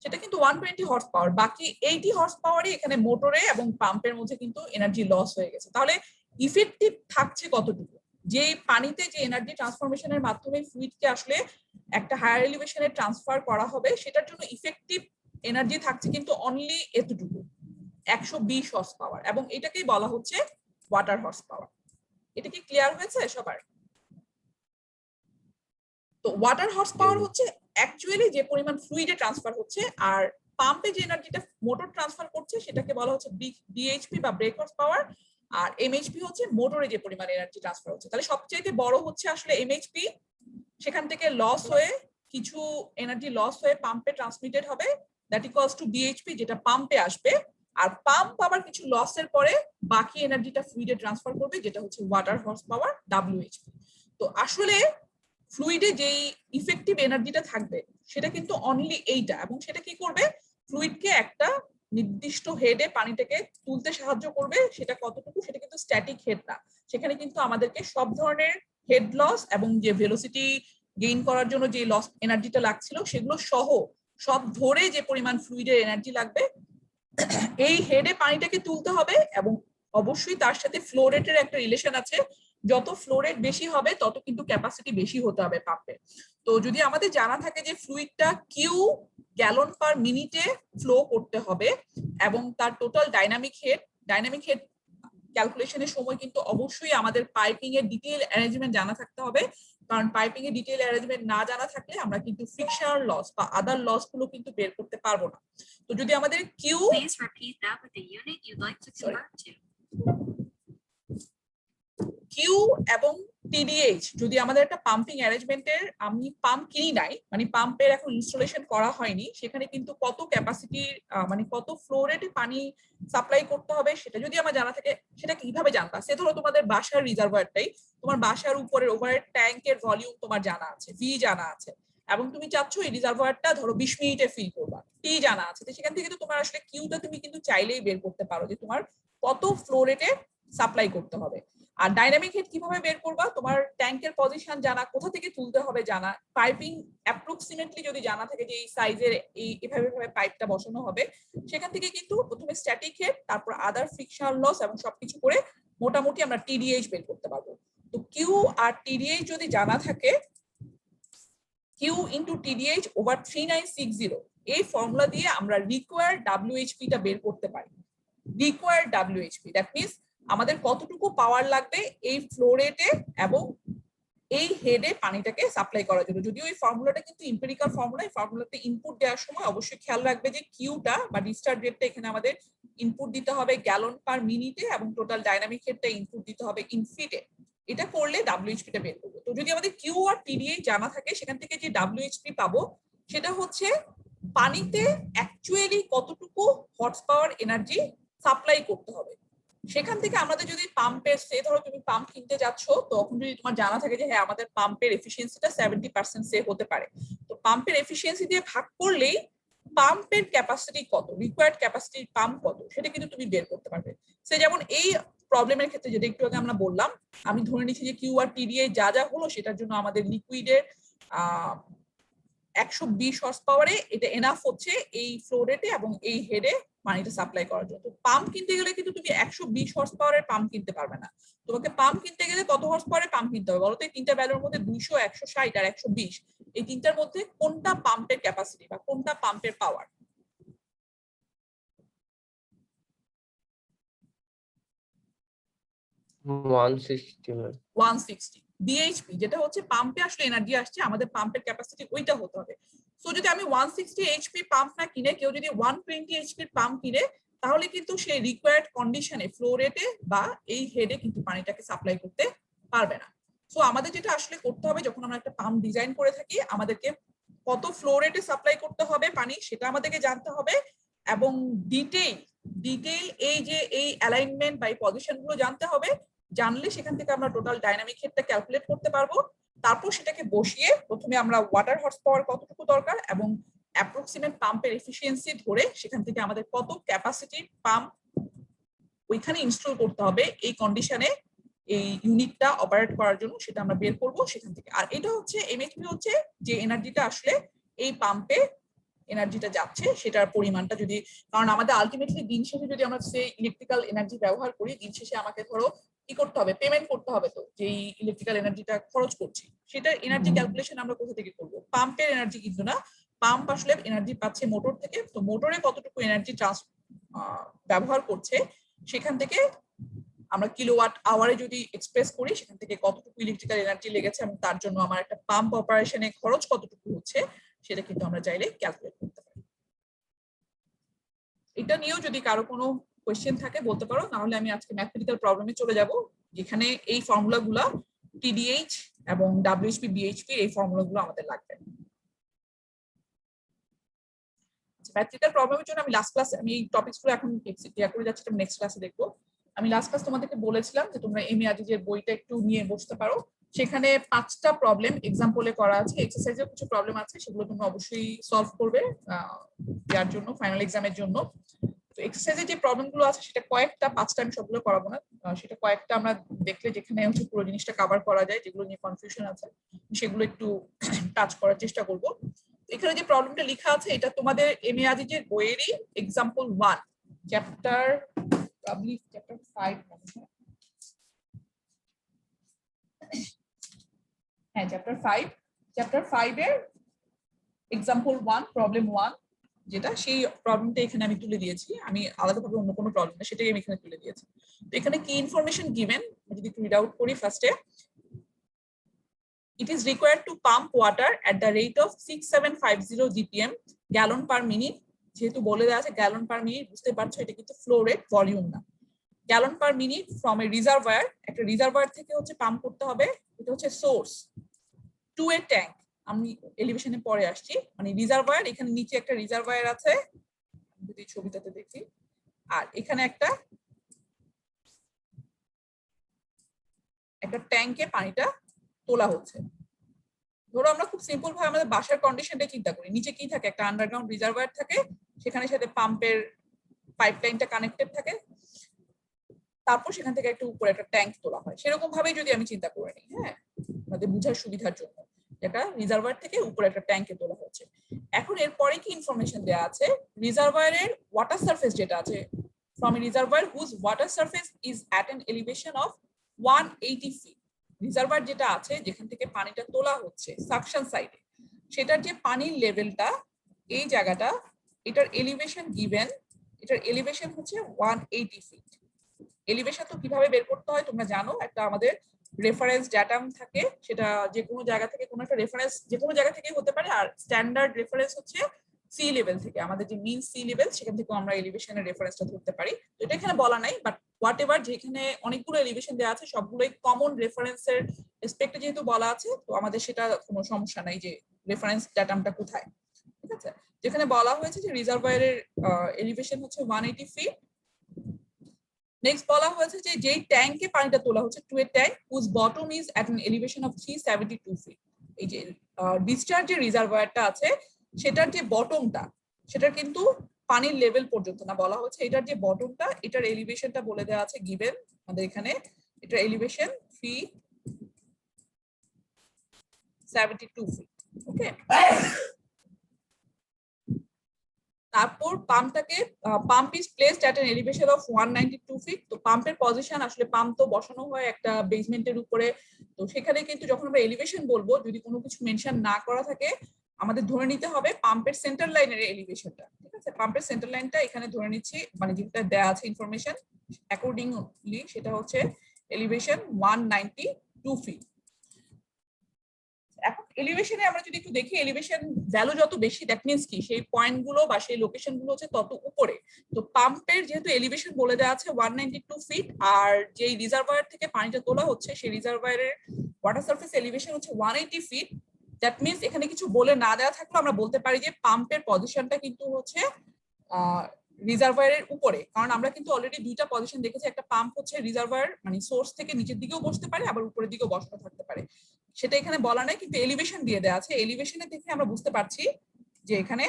সেটা কিন্তু 120 হর্স পাওয়ার, বাকি 80 হর্স পাওয়ারই এখানে মোটরে এবং পাম্পের মধ্যে কিন্তু এনার্জি লস হয়ে গেছে। তাহলে ইফেক্টিভ থাকছে কতটুকু? যে পানিতে যে এনার্জি ট্রান্সফরমেশনের মাধ্যমে ফ্লুইডকে আসলে একটা হায়ার এলিভেশনে ট্রান্সফার করা হবে, সেটার জন্য ইফেক্টিভ এনার্জি থাকছে কিন্তু অনলি এতটুকু, 120 হর্স পাওয়ার, এবং এটাকেই বলা হচ্ছে ওয়াটার হর্স পাওয়ার। এটা কি ক্লিয়ার হয়েছে সবার? তো ওয়াটার হর্স পাওয়ার হচ্ছে অ্যাকচুয়ালি যে পরিমাণ ফ্লুইডে ট্রান্সফার হচ্ছে, আর পাম্পে যে এনার্জিটা মোটর ট্রান্সফার করছে সেটাকে বলা হচ্ছে বিএইচপি বা ব্রেক হর্স পাওয়ার, আর এমএইচপি হচ্ছে মোটরে যে পরিমাণ এনার্জি ট্রান্সফার হচ্ছে। তাহলে সবচেয়ে বড় হচ্ছে আসলে এমএইচপি, সেখান থেকে লস হয়ে কিছু এনার্জি লস হয়ে পাম্পে ট্রান্সমিটেড হবে, দ্যাট ইকুয়ালস টু বিএইচপি, যেটা পাম্পে আসবে, আর পাম্প আবার কিছু লসের পরে বাকি এনার্জিটা ফ্লুইডে ট্রান্সফার করবে, যেটা হচ্ছে ওয়াটার হর্স পাওয়ার ডব্লিউএইচপি। তো আসলে ফ্লুইডে যেই ইফেক্টিভ এনার্জিটা থাকবে সেটা কিন্তু অনলি এইটা, এবং সেটা কি করবে? ফ্লুইডকে একটা নির্দিষ্ট হেডে পানিটাকে তুলতে সাহায্য করবে। সেটা কতটুকু? সেটা কিন্তু স্ট্যাটিক হেড না, সেখানে কিন্তু আমাদেরকে সব ধরনের হেড লস এবং যে ভেলোসিটি গেইন করার জন্য যে লস এনার্জিটা লাগছিল সেগুলো সহ সব ধরে যে পরিমাণ ফ্লুইডের এনার্জি লাগবে এই হেডে পানিটাকে তুলতে হবে। এবং অবশ্যই তার সাথে ফ্লো রেটের একটা রিলেশন আছে, যত ফ্লো রেট বেশি হবে তত কিন্তু ক্যাপাসিটি বেশি হতে হবে পাম্পে। তো যদি আমাদের জানা থাকে যে ফ্লুইডটা কিউ গ্যালন পার মিনিটে ফ্লো করতে হবে এবং তার টোটাল ডাইনামিক হেড ক্যালকুলেশনের সময় কিন্তু অবশ্যই আমাদের পাইপিং এর ডিটেইল অ্যারেঞ্জমেন্ট জানা থাকতে হবে, কারণ পাইপিং এর ডিটেইল অ্যারেঞ্জমেন্ট না জানা থাকলে আমরা কিন্তু ফ্রিকশনাল লস বা আদার লস গুলো কিন্তু বের করতে পারবো না। তো যদি আমাদের কিউ কিউ এবং টিডিএইচ, যদি আমাদের একটা পাম্পিং অ্যারেঞ্জমেন্টের, আমি পাম্প কিনি নাই মানে পাম্পের এখন ইনস্টলেশন করা হয়নি, সেখানে কিন্তু কত ক্যাপাসিটির মানে কত ফ্লো রেটে পানি সাপ্লাই করতে হবে সেটা যদি আমার জানা থাকে, সেটা কিভাবে জানবা? সে ধরো তোমাদের বাসার রিজার্ভারটাই, তোমার বাসার উপরের ওভারের ট্যাঙ্কের ভলিউম তোমার জানা আছে, ভি জানা আছে, এবং তুমি চাচ্ছ এই রিজার্ভারটা ধরো 20 মিনিটে ফিল করবা, টি জানা আছে, তো সেখান থেকে তো তোমার আসলে কিউটা তুমি কিন্তু চাইলেই বের করতে পারো যে তোমার কত ফ্লো রেটে সাপ্লাই করতে হবে। আর ডাইনামিক হেড কিভাবে বের করবা? তোমার ট্যাঙ্কের পজিশন জানা, কোথা থেকে তুলতে হবে জানা, পাইপিং অ্যাপ্রক্সিমেটলি যদি জানা থাকে যে এই সাইজের এভাবে পাইপটা বসানো হবে, সেখান থেকে কিন্তু প্রথমে স্ট্যাটিক হেড, তারপর আদার ফ্রিকশনাল লস এবং সবকিছু করে মোটামুটি আমরা টিডিএইচ বের করতে পারবো। তো কিউ আর টিডিএইচ যদি জানা থাকে কিউ ইন্টু টিডিএইচ ওভার 3960, এই ফর্মুলা দিয়ে আমরা রিকোয়ার্ড ডাব্লিউএইচপি টা বের করতে পারি। রিকোয়ার্ড ডাব্লিউএইচপি দ্যাট মিনস আমাদের কতটুকু পাওয়ার লাগবে এই ফ্লো রেটে এবং এই হেডে পানিটাকে সাপ্লাই করার জন্য। যদিও এই ফর্মুলাটা কিন্তু এমপিরিক্যাল ফর্মুলা, এই ফর্মুলাতে ইনপুট দেওয়ার সময় অবশ্যই খেয়াল রাখবে যে কিউটা বা ডিসচার্জ রেটটা এখানে আমাদের ইনপুট দিতে হবে গ্যালন পার মিনিটে এবং টোটাল ডাইনামিক হেডটা ইনপুট দিতে হবে ইন ফিটে। এটা করলে ডাব্লিউএইচপি টা বের করবো। তো যদি আমাদের কিউ আর টিডিএইচ জানা থাকে, সেখান থেকে যে ডাব্লিউএইচপি পাবো সেটা হচ্ছে পানিতে অ্যাকচুয়ালি কতটুকু হর্স পাওয়ার এনার্জি সাপ্লাই করতে হবে। সেখান থেকে আমাদের যদি পাম্পের, সে ধরো তুমি পাম্প কিনতে যাচ্ছ, তখন যদি তোমার জানা থাকে যে হ্যাঁ আমাদের পাম্পের এফিসিয়েন্সিটা 70% সেভ হতে পারে, তো পাম্পের এফিসিয়েন্সি দিয়ে ভাগ করলেই পাম্পের ক্যাপাসিটি কত, রিকোয়ার্ড ক্যাপাসিটি পাম্প কত, সেটা কিন্তু তুমি বের করতে পারবে। সে যেমন এই প্রবলেমের ক্ষেত্রে যেটা একটু আগে আমরা বললাম, আমি ধরে নিচ্ছি যে কিউ আর টিডিএ যা যা হলো সেটার জন্য আমাদের লিকুইডের 120 হর্স পাওয়ারে এটা এনাফ হচ্ছে এই ফ্লো রেটে এবং এই হেডে পানিটা সাপ্লাই করার জন্য। তো পাম্প কিনতে গেলে কিন্তু তুমি 120 হর্স পাওয়ারের পাম্প কিনতে পারবে না। তোমাকে পাম্প কিনতে গেলে কত হর্স পাওয়ারের পাম্প কিনতে হবে বলো তো? এই তিনটা ভ্যালুর মধ্যে 200, 160 আর 120, এই তিনটার মধ্যে কোনটা পাম্পের ক্যাপাসিটি বা কোনটা পাম্পের পাওয়ার? 160 বিএইচপি, যেটা হচ্ছে পাম্পে আসলে এনার্জি আসছে, আমাদের পাম্পের ক্যাপাসিটি ওইটা হতে হবে। সো যদি আমি 160 এইচপি পাম্প না কিনে কেউ যদি 120 এইচপি পাম্প কিনে, তাহলে কিন্তু সেই রিকোয়ার্ড কন্ডিশনে ফ্লো রেটে বা এই হেডে কিন্তু পানিটাকে সাপ্লাই করতে পারবে না। সো আমাদের যেটা আসলে করতে হবে, যখন আমরা একটা পাম্প ডিজাইন করে থাকি, আমাদেরকে কত ফ্লো রেটে সাপ্লাই করতে হবে পানি সেটা আমাদেরকে জানতে হবে, এবং ডিটেইল এই যে এই অ্যালাইনমেন্ট বা এই পজিশন গুলো জানতে হবে। জানলে সেখান থেকে আমরা টোটাল ডাইনামিক হেডটা ক্যালকুলেট করতে পারবো। তারপর সেটাকে বসিয়ে প্রথমে আমরা ওয়াটার হর্স পাওয়ার কতটুকু দরকার এবং অ্যাপ্রক্সিমেট পাম্পের এফিসিয়েন্সি ধরে সেখান থেকে আমাদের কত ক্যাপাসিটি পাম্প ওইখানে ইনস্টল করতে হবে এই কন্ডিশনে এই ইউনিটটা অপারেট করার জন্য, সেটা আমরা বের করব সেখান থেকে। আর এটা হচ্ছে এমএইচপি হচ্ছে যে এনার্জিটা আসলে এই পাম্পে এনার্জিটা যাচ্ছে সেটার পরিমাণটা, যদি কারণ আমাদের আলটিমেটলি দিন শেষে যদি আমরা সেই ইলেকট্রিক্যাল এনার্জি ব্যবহার করি, দিন শেষে আমাকে ধরো কি করতে হবে, পেমেন্ট করতে হবে। তো যেই ইলেকট্রিক্যাল এনার্জিটা খরচ করছি সেটার এনার্জি ক্যালকুলেশন আমরা কোথা থেকে করব? পাম্পের এনার্জি কিন্তু না, পাম্প আসলে এনার্জি পাচ্ছে মোটর থেকে। তো মোটরে কতটুকু এনার্জি ব্যবহার করছে সেখান থেকে আমরা কিলোওয়াট আওয়ারে যদি এক্সপ্রেস করি, সেখান থেকে কতটুকু ইলেকট্রিক্যাল এনার্জি লেগেছে এবং তার জন্য আমার একটা পাম্প অপারেশনে খরচ কতটুকু হচ্ছে সেটা কিন্তু আমরা চাইলে ক্যালকুলেট করতে পারি। এটা নিয়েও যদি কারো কোনো কোয়েশ্চেন থাকে বলতে পারো, নাহলে আমি আজকে ম্যাথমেটিক্যাল প্রবলেমে চলে যাব, যেখানে এই ফর্মুলাগুলো টিডিএইচ এবং ডাব্লিউএইচপি বিএইচপি এই ফর্মুলাগুলো আমাদের লাগবে। ম্যাথমেটিক্যাল প্রবলেমের জন্য আমি লাস্ট ক্লাসে আমি এই টপিকসগুলো এখন ক্লিয়ার করে যাচ্ছি, নেক্সট ক্লাসে দেখবো। আমি লাস্ট ক্লাস তোমাদেরকে বলেছিলাম যে তোমরা এমএ আজিজের বইটা একটু নিয়ে বসতে পারো, সেখানে 5টা প্রবলেম এক্সাম্পলে করা আছে, এক্সারসাইজের কিছু প্রবলেম আছে, সেগুলো তোমরা অবশ্যই সলভ করবে দেওয়ার জন্য, ফাইনাল এক্সামের জন্য। তো এক্সারসাইজের যে প্রবলেমগুলো আছে সেটা কয়েকটা, 5টা আমি সবগুলো করাবো না, সেটা কয়েকটা আমরা দেখলে যেখানে হচ্ছে পুরো জিনিসটা কভার করা যায়, যেগুলো নিয়ে কনফিউশন আছে সেগুলো একটু টাচ করার চেষ্টা করব। এখানে যে প্রবলেমটা লেখা আছে এটা তোমাদের এমএ আজিজের বইয়েরই এক্সাম্পল 1 চ্যাপ্টার 5, হ্যাঁ চ্যাপ্টার 5 এর এক্সাম্পল 1 প্রবলেম 1, যেটা সেই প্রবলেমটা এখানে আমি তুলে দিয়েছি, আমি আলাদাভাবে অন্য কোনো প্রবলেম না সেটাই আমি এখানে তুলে দিয়েছি। তো এখানে কি ইনফরমেশন গিভেন যদি একটু রিড আউট করি ফার্স্টে, it is required to pump water at the rate of 6750 GPM gallon per minute, যেহেতু বলে দেওয়া আছে গ্যালন পার মিনিট, বুঝতে পারছো এটা কিন্তু ফ্লো রেট, ভলিউম না। Gallon per minute from a reservoir, একটা রিজার্ভার থেকে হচ্ছে পাম্প করতে হবে, এটা হচ্ছে সোর্স, টু এ ট্যাঙ্ক, আমি এলিভেশনে পরে আসছি, মানে রিজার্ভার এখানে নিচে একটা রিজার্ভার আছে যদি ছবিটাতে দেখি, আর এখানে একটা ট্যাঙ্কে পানিটা তোলা হচ্ছে। ধরো আমরা খুব সিম্পল ভাবে আমাদের বাসার কন্ডিশনটা চিন্তা করি, নিচে কি থাকে, একটা আন্ডারগ্রাউন্ড রিজার্ভার থাকে, সেখানে সাথে পাম্পের পাইপলাইনটা কানেক্টেড থাকে, তারপর সেখান থেকে একটু উপরে একটা ট্যাঙ্ক তোলা হয়, সেরকম ভাবেই যদি আমি চিন্তা করে নিই, হ্যাঁ আমাদের বোঝার সুবিধার জন্য, যেটা রিজার্ভার থেকে উপরে একটা ট্যাঙ্কে তোলা হচ্ছে। এখন এরপরে কি ইনফরমেশন দেওয়া আছে, রিজার্ভারের ওয়াটার সারফেস যেটা আছে, from a reservoir whose water surface is at an elevation of 180 feet, reservoir যেটা আছে যেখান থেকে পানিটা তোলা হচ্ছে সাকশন সাইডে, সেটার যে পানির লেভেলটা এই জায়গাটা, এটার এলিভেশন গিভেন, এটার এলিভেশন হচ্ছে 180 ফিট। এলিভেশন তো কিভাবে বের করতে হয় তোমরা জানো, একটা আমাদের রেফারেন্স ড্যাটাম থাকে, সেটা যে কোনো জায়গা থেকে, কোনো একটা রেফারেন্স যে কোনো জায়গা থেকে হতে পারে, আর স্ট্যান্ডার্ড রেফারেন্স হচ্ছে সি লেভেল থেকে, আমাদের যে মিন সি লেভেল সেখান থেকে আমরা এলিভেশনের রেফারেন্সটা ধরতে পারি। তো এটা এখানে বলা নাই, বাট হোয়াট এভার, যেখানে অনেকগুলো এলিভেশন দেওয়া আছে সবগুলোই কমন রেফারেন্সের রেসপেক্টে যেহেতু বলা আছে, তো আমাদের সেটা কোনো সমস্যা নাই যে রেফারেন্স ড্যাটামটা কোথায়। ঠিক আছে, যেখানে বলা হয়েছে যে রিজার্ভয়ারের এলিভেশন হচ্ছে 180 ফিট। নেক্সট বলা হয়েছে যে যেই ট্যাঙ্কে পানিটা তোলা হচ্ছে, to a tank whose bottom is at an elevation of 372 feet. এই যে ডিসচার্জ যে রিজার্ভয়ারটা আছে সেটার যে বটমটা, সেটা কিন্তু পানির লেভেল পর্যন্ত না, বলা হচ্ছে এটার যে বটমটা, এটার এলিভেশনটা বলে দেওয়া আছে গিভেন আমাদের এখানে, এটার এলিভেশন 372 ফিট। ওকে, তারপর pump is placed at an elevation of 192 feet. তো পাম্পের পজিশন, আসলে পাম্প তো বসানো হয় একটা বেসমেন্টের উপরে, তো সেখানে কিন্তু যখন আমরা এলিভেশন বলবো, যদি কোনো কিছু মেনশন না করা থাকে, আমাদের ধরে নিতে হবে পাম্পের সেন্টার লাইনের এলিভেশনটা। ঠিক আছে, পাম্পের সেন্টার লাইনটা এখানে ধরে নিচ্ছি, মানে যেটা দেওয়া আছে ইনফরমেশন অ্যাকর্ডিংলি, সেটা হচ্ছে এলিভেশন 192 ফিট। এখন এলিভেশনে আমরা যদি একটু দেখি, এলিভেশন ভ্যালু যত বেশি, দ্যাট মিন্স কি, সেই পয়েন্ট গুলো বা সেই লোকেশন গুলো হচ্ছে তত উপরে। তো পাম্পের যেহেতু এলিভেশন বলে দেওয়া আছে 192 ফিট, আর যেই রিজার্ভয়ার থেকে পানিটা তোলা হচ্ছে সেই রিজার্ভয়ারের ওয়াটার সারফেস এলিভেশন হচ্ছে 180 ফিট, দ্যাট মিন্স এখানে কিছু বলে না দেওয়া থাকলেও আমরা বলতে পারি যে পাম্পের পজিশনটা কিন্তু হচ্ছে রিজার্ভয়ারের উপরে। কারণ আমরা কিন্তু অলরেডি দুইটা পজিশন দেখেছি, একটা পাম্প হচ্ছে রিজার্ভয়ার মানে সোর্স থেকে নিচের দিকেও বসতে পারে, আবার উপরের দিকেও বসানো থাকতে পারে, সেটা এখানে বলা নাই, কিন্তু এলিভেশন দিয়ে দেওয়া আছে। এলিভেশনে দেখে আমরা বুঝতে পারছি যে এখানে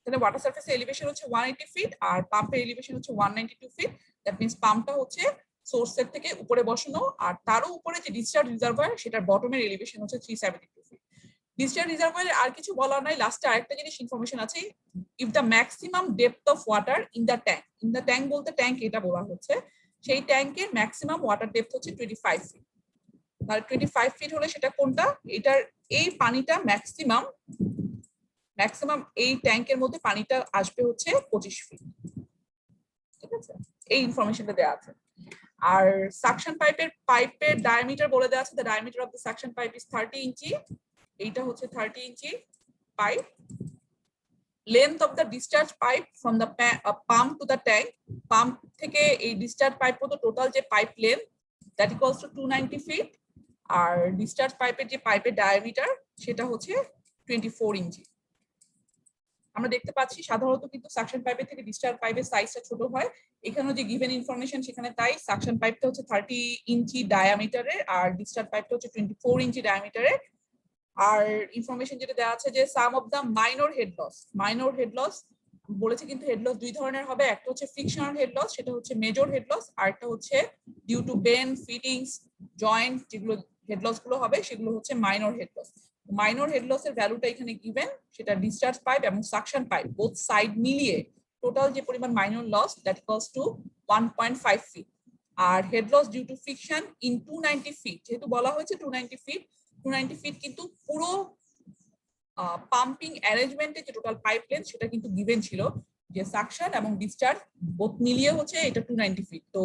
ওয়াটার সারফেস এলিভেশন হচ্ছে 180 ফিট আর পাম্পের এলিভেশন হচ্ছে 192 ফিট। দ্যাট মিন্স পাম্পটা হচ্ছে সোর্সের থেকে উপরে বসানো, আর তারও উপরে যে ডিসচার্জ রিজার্ভয়ার সেটার বটমের এলিভেশন হচ্ছে 372 ফিট। ডিসচার্জ রিজার্ভয়ারে আর কিছু বলা নাই, লাস্টে আরেকটা জিনিস ইনফরমেশন আছে, if the maximum depth of water in the tank, in the tank বলতে ট্যাঙ্ক এটা বলা হচ্ছে, সেই ট্যাঙ্কের ম্যাক্সিমাম ওয়াটার ডেপথ হচ্ছে 25 ফিট। তাহলে 25 ফিট হলে সেটা কোনটা, এটার এই পানিটা ম্যাক্সিমাম এই ট্যাঙ্কের মধ্যে পানিটা আসবে হচ্ছে 25 ফিট। ঠিক আছে, এই ইনফরমেশনটা দেওয়া আছে। আর সাকশন পাইপের ডায়ামিটার বলে দেওয়া আছে, the diameter of the suction pipe is 30 inch, এইটা হচ্ছে 30 inch pipe. Length of the discharge pipe from the pump to the tank, pump থেকে এই ডিসচার্জ পাইপ পর্যন্ত টোটাল যে pipe length, that equals to 290 feet. আর discharge পাইপের যে পাইপের ডায়ামিটার সেটা হচ্ছে 24 ইঞ্চি। আমরা দেখতে পাচ্ছি সাধারণত কিন্তু সাকশন পাইপের থেকে ডিসচার্জ পাইপের সাইজটা ছোট হয়, এখানেও যে গিভেন ইনফরমেশন সেখানে তাই, সাকশন পাইপটা হচ্ছে 30 ইঞ্চি ডায়ামিটারের আর ডিসচার্জ পাইপটা হচ্ছে 24 ইঞ্চি ডায়ামিটারের। আর ইনফরমেশন যেটা দেওয়া আছে যে sum of the minor head loss বলেছে, কিন্তু হেড লস দুই ধরনের হবে, একটা হচ্ছে ফ্রিকশনাল হেড লস, সেটা হচ্ছে মেজর হেড লস, আর একটা হচ্ছে due to bend, fittings, joint, যেগুলো হেড লস গুলো হবে সেগুলো হচ্ছে minor head loss. Minor head loss এর ভ্যালুটা এখানে গিভেন, সেটা ডিসচার্জ পাইপ এবং সাকশন পাইপ বোথ সাইড মিলিয়ে টোটাল যে পরিমাণ minor loss, that equals to 1.5 feet. আর head loss due to friction in 290 feet, যেহেতু বলা হয়েছে 290 ফিট, কিন্তু পুরো পাম্পিং অ্যারেঞ্জমেন্টে যে টোটাল পাইপ লেন্থ সেটা কিন্তু গিভেন ছিল, যে সাকশন এবং ডিসচার্জ বোথ মিলিয়ে হচ্ছে এটা 290 ফিট। তো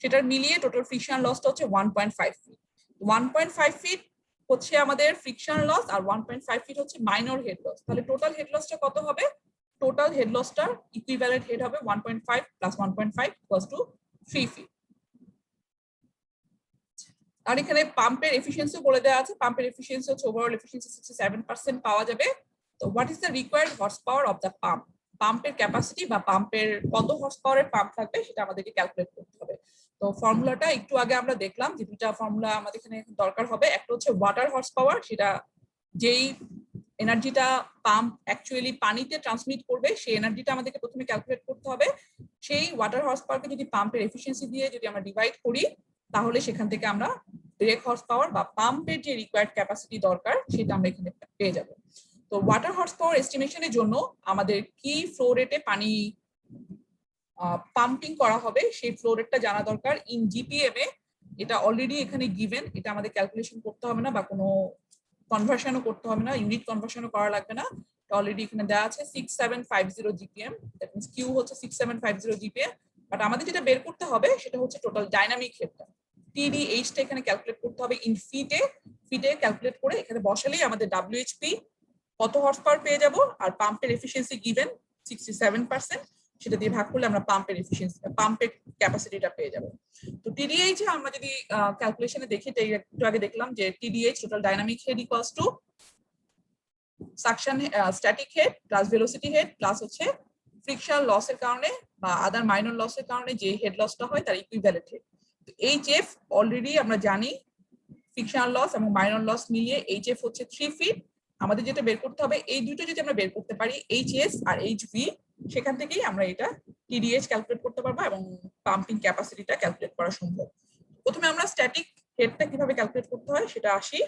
সেটার মিলিয়ে টোটাল ফ্রিকশন লসটা হচ্ছে 1.5 ফিট। 1.5 ফিট হচ্ছে আমাদের ফ্রিকশন লস আর 1.5 ফিট হচ্ছে মাইনর হেড লস। তাহলে টোটাল হেড লসটা কত হবে, টোটাল হেড লসটার ইকুইভ্যালেন্ট হেড হবে 1.5 প্লাস 1.5 ইকুয়ালস টু 3 ফিট। আর এখানে পাম্পের এফিসিয়েন্সি বলে দেওয়া আছে, পাম্পের এফিসিয়েন্সি হচ্ছে ওভারঅল এফিসিয়েন্সি 67% পাওয়া যাবে। তো what is the required horse power of the pump, পাম্পের ক্যাপাসিটি বা পাম্পের কত হর্স পাওয়ারের পাম্প থাকবে সেটা আমাদেরকে ক্যালকুলেট করতে হবে। তো ফর্মুলাটা একটু আগে আমরা দেখলাম যে দুইটা ফর্মুলা আমাদের এখানে দরকার হবে, একটা হচ্ছে ওয়াটার হর্স পাওয়ার, সেটা যেই এনার্জিটা পাম্প অ্যাকচুয়ালি পানিতে ট্রান্সমিট করবে সেই এনার্জিটা আমাদেরকে প্রথমে ক্যালকুলেট করতে হবে। সেই ওয়াটার হর্স পাওয়ারকে যদি পাম্পের এফিসিয়েন্সি দিয়ে যদি আমরা ডিভাইড করি, তাহলে সেখান থেকে আমরা ব্রেক হর্স পাওয়ার বা পাম্পের যে রিকোয়ার্ড ক্যাপাসিটি দরকার সেটা আমরা এখানে পেয়ে যাব। তো ওয়াটার হর্স পাওয়ার এস্টিমেশনের জন্য আমাদের কি ফ্লো রেটে পানি পাম্পিং করা হবে সেই ফ্লো রেটটা জানা দরকার ইন জিপিএম এ। এটা অলরেডি এখানে গিভেন, এটা আমাদের ক্যালকুলেশন করতে হবে না বা কোনো কনভার্সনও করতে হবে না, ইউনিট কনভার্সনও করা লাগবে না, অলরেডি এখানে দেওয়া আছে 6750 জিপিএম, দ্যাট মিন্স কিউ হচ্ছে 6750 জিপিএম। বাট আমাদের যেটা বের করতে হবে সেটা হচ্ছে টোটাল ডাইনামিক হেডটা, টিডিএইচ টা এখানে ক্যালকুলেট করতে হবে ইন ফিটে, ফিটে ক্যালকুলেট করে এখানে বসালেই আমাদের ডাব্লিউএইচপি কত হর্স পাওয়ার পেয়ে যাব, আর পাম্পের এফিসিয়েন্সি গিভেন 67%, সেটা দিয়ে ভাগ করলে আমরা পাম্পের এফিসিয়েন্সি, পাম্পের ক্যাপাসিটিটা পেয়ে যাব। তো টিডিএইচ আমরা যদি ক্যালকুলেশনে দেখি, একটু আগে দেখলাম যে TDH total dynamic head equals to suction static head plus velocity head plus হচ্ছে ফ্রিকশন লসের কারণে বা আদার মাইনর লসের কারণে যে হেড লসটা হয় তার ইকুইভ্যালেন্ট হেড। এইচএফ অলরেডি আমরা জানি ফ্রিকশনাল লস এবং মাইনর লস মিলিয়ে এইচএফ হচ্ছে 3 ফিট। আমাদের যেটা বের করতে হবে এই দুটো যদি আমরা বের করতে পারি এইচএস আর এইচভি, সেখান থেকেই আমরা এটা টিডিএইচ ক্যালকুলেট করতে পারবো এবং পাম্পিং ক্যাপাসিটিটা ক্যালকুলেট করা সম্ভব। প্রথমে আমরা স্ট্যাটিক হেডটা কিভাবে ক্যালকুলেট করতে হয় সেটা আসি।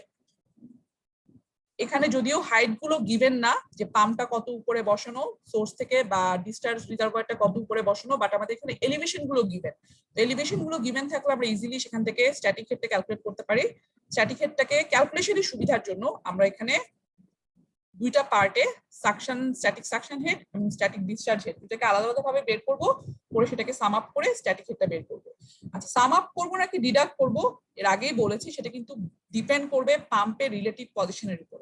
এখানে যদিও হাইট গুলো গিভেন না যে পাম্পটা কত উপরে বসানো সোর্স থেকে বা ডিসচার্জ রিজার্ভয়ারটা কত উপরে বসানো, বাট আমাদের এখানে এলিভেশন গুলো গিভেন। এলিভেশন গুলো গিভেন থাকলে আমরা ইজিলি সেখান থেকে স্ট্যাটিক হেডটা ক্যালকুলেট করতে পারি। স্ট্যাটিক হেডটাকে ক্যালকুলেশনের সুবিধার জন্য আমরা এখানে দুইটা পার্টে সাকশন, স্ট্যাটিক সাকশন হেড এবং স্ট্যাটিক ডিসচার্জ হেড দুটাকে আলাদা আলাদা ভাবে বের করব, করে সেটাকে সাম আপ করে স্ট্যাটিক হেডটা বের করব। আচ্ছা, সাম আপ করব নাকি ডিডাক্ট করব এর আগেই বলেছি, সেটা কিন্তু ডিপেন্ড করবে পাম্পের রিলেটিভ পজিশনের উপর।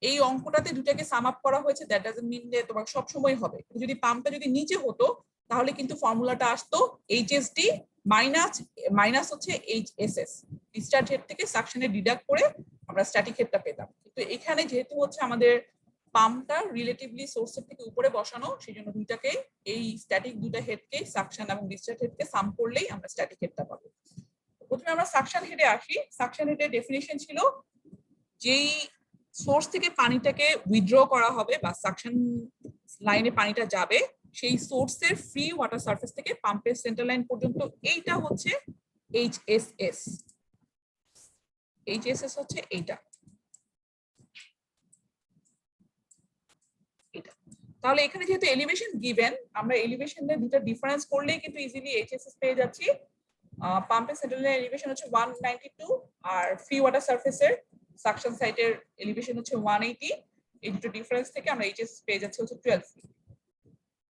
এই অঙ্কটাতে দুটাকে সাম আপ করা হয়েছে, দ্যাট ডাজন্ট মিন যে তোমার সব সময় হবে। যদি পাম্পটা যদি নিচে হতো তাহলে কিন্তু ফর্মুলাটা আসতো এইচএসডি মাইনাস হচ্ছে এইচএসএস, ডিসচার্জ হেড থেকে সাকশনে ডিডাক্ট করে আমরা স্ট্যাটিক হেডটা পেতাম। কিন্তু এখানে যেহেতু হচ্ছে আমাদের পাম্পটা রিলেটিভলি সোর্সের থেকে উপরে বসানো, সেই জন্য দুইটাকে এই স্ট্যাটিক দুটা হেডকে সাকশন এবং ডিসচার্জ হেডকে সাম করলেই আমরা স্ট্যাটিক হেডটা পাবো। প্রথমে আমরা সাকশন হেডে আসি। সাকশন হেডের ডেফিনিশন ছিল যেই সোর্স থেকে পানিটাকে উইথড্র করা হবে বা সাকশন লাইনে পানিটা যাবে, সেই সোর্সের ফ্রি ওয়াটার সারফেস থেকে পাম্পের সেন্টার লাইন পর্যন্ত এইটা হচ্ছে এইচএসএস। এইচএসএস হচ্ছে এইটা। তাহলে এখানে যেহেতু এলিভেশন গিভেন, আমরা এলিভেশনের দুটো ডিফারেন্স করলেই কিন্তু ইজিলি এইচএসএস পেয়ে যাচ্ছি। পাম্পের সেন্টার লাইন এলিভেশন হচ্ছে 192 আর ফ্রি ওয়াটার সারফেসের সাকশন সাইটের এলিভেশন হচ্ছে 180। এই দুটো ডিফারেন্স থেকে আমরা এইচএসএস পেয়ে যাচ্ছি হচ্ছে 12 ফিট।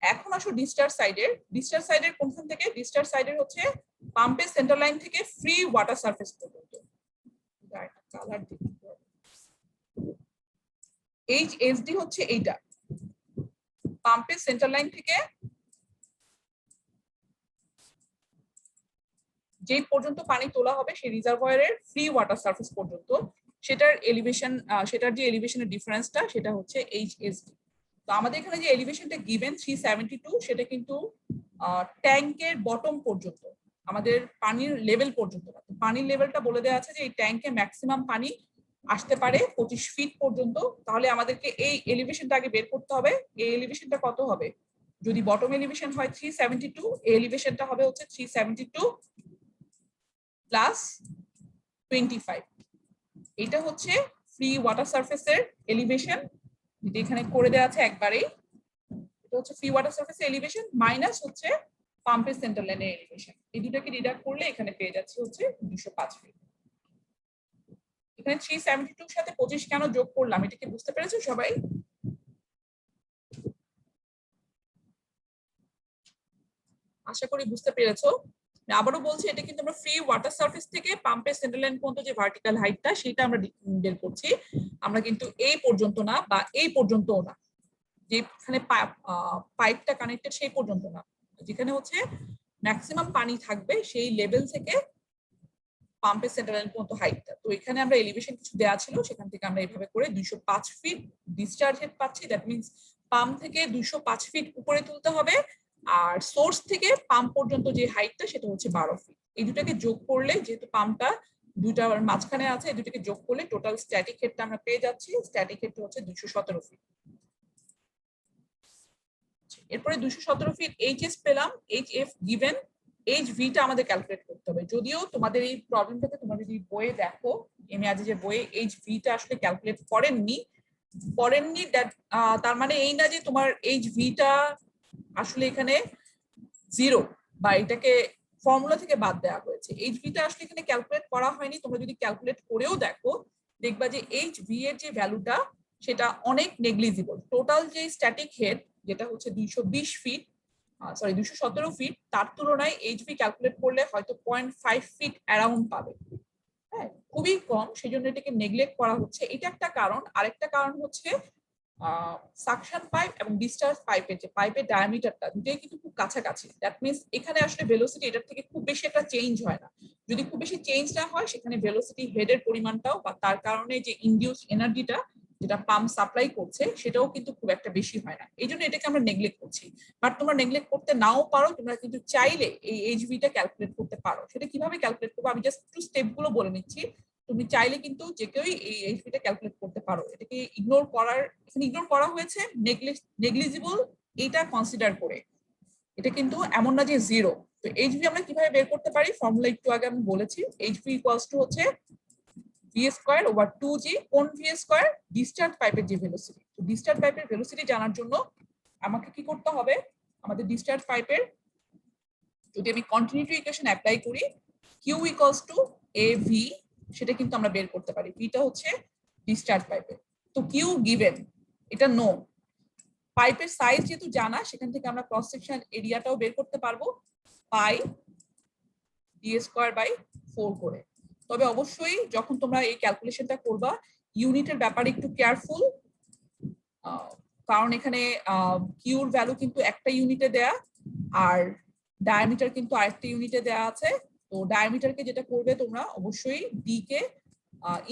এখন আসো ডিসচার্জ সাইডের। ডিসচার্জ সাইডের কোনখান থেকে? ডিসচার্জ সাইডের হচ্ছে পাম্পের সেন্টার লাইন থেকে ফ্রি ওয়াটার সারফেস পর্যন্ত। কালার দিই, এইচএসডি হচ্ছে এইটা, পাম্পের সেন্টার লাইন থেকে যে পর্যন্ত পানি তোলা হবে সেই রিজার্ভয়ারের ফ্রি ওয়াটার সারফেস পর্যন্ত, সেটার এলিভেশন, সেটার যে এলিভেশনের ডিফারেন্সটা সেটা হচ্ছে এইচএসডি। তো আমাদের এখানে যে এলিভেশনটা গিভেন 372, সেটা কিন্তু ট্যাঙ্কের বটম পর্যন্ত, আমাদের পানির লেভেল পর্যন্ত না। পানির লেভেলটা বলে দেওয়া আছে যে এই ট্যাঙ্কে ম্যাক্সিমাম পানি আসতে পারে 25 ফিট পর্যন্ত। তাহলে আমাদেরকে এই এলিভেশনটা আগে বের করতে হবে। এই এলিভেশনটা কত হবে? যদি বটম এলিভেশন হয় 372, এই এলিভেশনটা হবে হচ্ছে 372 প্লাস 25। এটা হচ্ছে ফ্রি ওয়াটার সারফেসের এলিভেশন, যেটা এখানে করে দেওয়া আছে একবারেই। এটা হচ্ছে ফ্রি ওয়াটার সারফেসের এলিভেশন মাইনাস হচ্ছে পাম্পের সেন্টার লাইনের এলিভেশন। এই দুটাকে ডিডাক্ট করলে এখানে পেয়ে যাচ্ছে হচ্ছে 205 ফিট। এখানে 372 সাথে 25 কেন যোগ করলাম এটা কি বুঝতে পেরেছো সবাই? আশা করি বুঝতে পেরেছো। আবারও বলছি, এটা কিন্তু আমরা ফ্রি ওয়াটার সারফেস থেকে পাম্পের সেন্টার লাইন পর্যন্ত যে ভার্টিক্যাল হাইটটা সেটা আমরা বের করছি। আমরা কিন্তু এই পর্যন্ত না বা এই পর্যন্তও না, যেখানে পাইপটা কানেক্টেড সেই পর্যন্ত না, যেখানে হচ্ছে ম্যাক্সিমাম পানি থাকবে সেই লেভেল থেকে পাম্পের সেন্টার লাইন পর্যন্ত হাইটটা। তো এখানে আমরা এলিভেশন কিছু দেওয়া ছিল, সেখান থেকে আমরা এইভাবে করে 205 ফিট ডিসচার্জ হেড পাচ্ছি। দ্যাট মিন্স পাম্প থেকে 205 ফিট উপরে তুলতে হবে, আর সোর্স থেকে পাম্প পর্যন্ত যে হাইটটা সেটা হচ্ছে 12 ফিট। এই দুটাকে যোগ করলে, যেহেতু পাম্পটা দুইটার মাঝখানে আছে, এই দুটাকে যোগ করলে টোটাল স্ট্যাটিক হেডটা আমরা পেয়ে যাচ্ছি। স্ট্যাটিক হেডটা হচ্ছে 217 ফিট। এরপরে 217 ফিট এইচএস পেলাম, এইচএফ গিভেন, এইচভিটা আমাদের ক্যালকুলেট করতে হবে। যদিও তোমাদের এই প্রবলেমটাতে তোমরা যদি বইয়ে দেখো, এমএআজে যে বইয়ে এইচভিটা আসলে ক্যালকুলেট করেননি, তার মানে এই না যে তোমার এইচভিটা আসলে এখানে 0 বা এটাকে ফর্মুলা থেকে বাদ দেওয়া হয়েছে। এইচভিটা আসলে এখানে ক্যালকুলেট করা হয়নি। তোমরা যদি ক্যালকুলেট করেও দেখো, দেখবা যে HV এর যে ভ্যালুটা সেটা অনেক নেগলিজিবল। টোটাল যে স্ট্যাটিক হেড যেটা হচ্ছে 220 ফিট, 217 ফিট, তার তুলনায় HV ক্যালকুলেট করলে হয়তো 0.5 ফিট অ্যারাউন্ড পাবে। হ্যাঁ, খুবই কম, সেই জন্য এটাকে নেগলেক্ট করা হচ্ছে। এটা একটা কারণ। আরেকটা কারণ হচ্ছে সাকশন পাইপ এবং ডিসচার্জ পাইপের যে পাইপের ডায়ামিটারটা দুটোই কিন্তু খুব কাছাকাছি। দ্যাট মিনস এখানে আসলে ভেলোসিটি এটার থেকে খুব বেশি একটা চেঞ্জ হয় না। যদি খুব বেশি চেঞ্জ না হয় সেখানে ভেলোসিটি হেডের পরিমাণটাও বা তার কারণে যে ইনডিউস এনার্জিটা যেটা পাম্প সাপ্লাই করছে সেটাও কিন্তু খুব একটা বেশি হয় না। এই জন্য এটাকে আমরা নেগলেক্ট করছি। বাট তোমরা নেগলেক্ট করতে নাও পারো, তোমরা কিন্তু চাইলে এই HVটা ক্যালকুলেট করতে পারো। সেটা কিভাবে ক্যালকুলেট করবো আমি জাস্ট একটু স্টেপগুলো বলে নিচ্ছি। তুমি চাইলে কিন্তু যে কেউই এই HVটা ক্যালকুলেট করতে পারো। এটাকে ইগনোর করার, এখানে ইগনোর করা হয়েছে নেগলিজিবল এটা কনসিডার করে। এটা কিন্তু এমন না যে জিরো। তো HV আমরা কিভাবে বের করতে পারি, ফর্মুলা একটু আগে আমি বলেছি। HV ইকুয়ালস টু হচ্ছে V স্কয়ার ওভার 2G, কোন V স্কয়ার? ডিসচার্জ পাইপের যে ভেলোসিটি। তো ডিসচার্জ পাইপের ভেলোসিটি জানার জন্য আমাকে কি করতে হবে, আমাদের ডিসচার্জ পাইপের যদি আমি কন্টিনিউটি ইকুয়েশন অ্যাপ্লাই করি, Q ইকুয়ালস টু AV, সেটা কিন্তু আমরা বের করতে পারি। ভিটা হচ্ছে ডিসচার্জ পাইপের। তো কিউ গিভেন, এটা নো। পাইপের সাইজ যেহেতু জানা, সেখান থেকে আমরা ক্রস সেকশন এরিয়াটাও বের করতে পারবো পাই ডি স্কয়ার বাই 4 করে। তবে অবশ্যই যখন তোমরা এই ক্যালকুলেশনটা করবা ইউনিটের ব্যাপারে একটু কেয়ারফুল, কারণ এখানে কিউর ভ্যালু কিন্তু একটা ইউনিটে দেয়া আর ডায়ামিটার কিন্তু আরেকটা ইউনিটে দেয়া আছে। তো ডায়ামিটারকে যেটা করবে তোমরা অবশ্যই ডি কে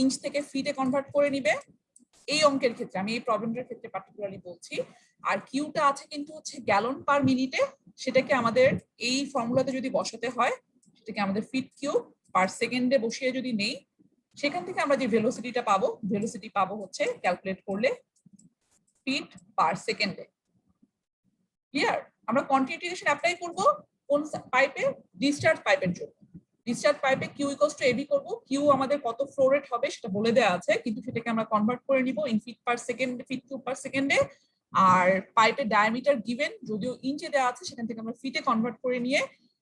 ইঞ্চ থেকে ফিটে কনভার্ট করে নিবে এই অঙ্কের ক্ষেত্রে, আমি এই প্রবলেমটার ক্ষেত্রে পার্টিকুলারলি বলছি। আর কিউটা আছে কিন্তু হচ্ছে গ্যালন পার মিনিটে, সেটাকে আমাদের এই ফর্মুলাতে যদি বসাতে হয় সেটাকে আমাদের ফিট কিউব পার সেকেন্ডে বসিয়ে যদি নেই, সেখান থেকে আমরা যে ভেলোসিটিটা পাবো, ভেলোসিটি পাবো হচ্ছে ক্যালকুলেট করলে ফিট পার সেকেন্ডে। ক্লিয়ার? আমরা কন্টিনিউটি অ্যাপ্লাই করব কোন পাইপে? ডিসচার্জ পাইপের জন্য। ডিসচার্জ পাইপে কিউ ইকুয়ালস টু এবি করব। কিউ আমাদের কত ফ্লো রেট হবে সেটা বলে দেওয়া আছে, কিন্তু সেটাকে আমরা কনভার্ট করে নিব in feet per second, fit cube পার সেকেন্ডে। আর পাইপের ডায়ামিটার গিভেন যদিও ইঞ্চে দেওয়া আছে, সেখান থেকে আমরা ফিটে কনভার্ট করে নিয়ে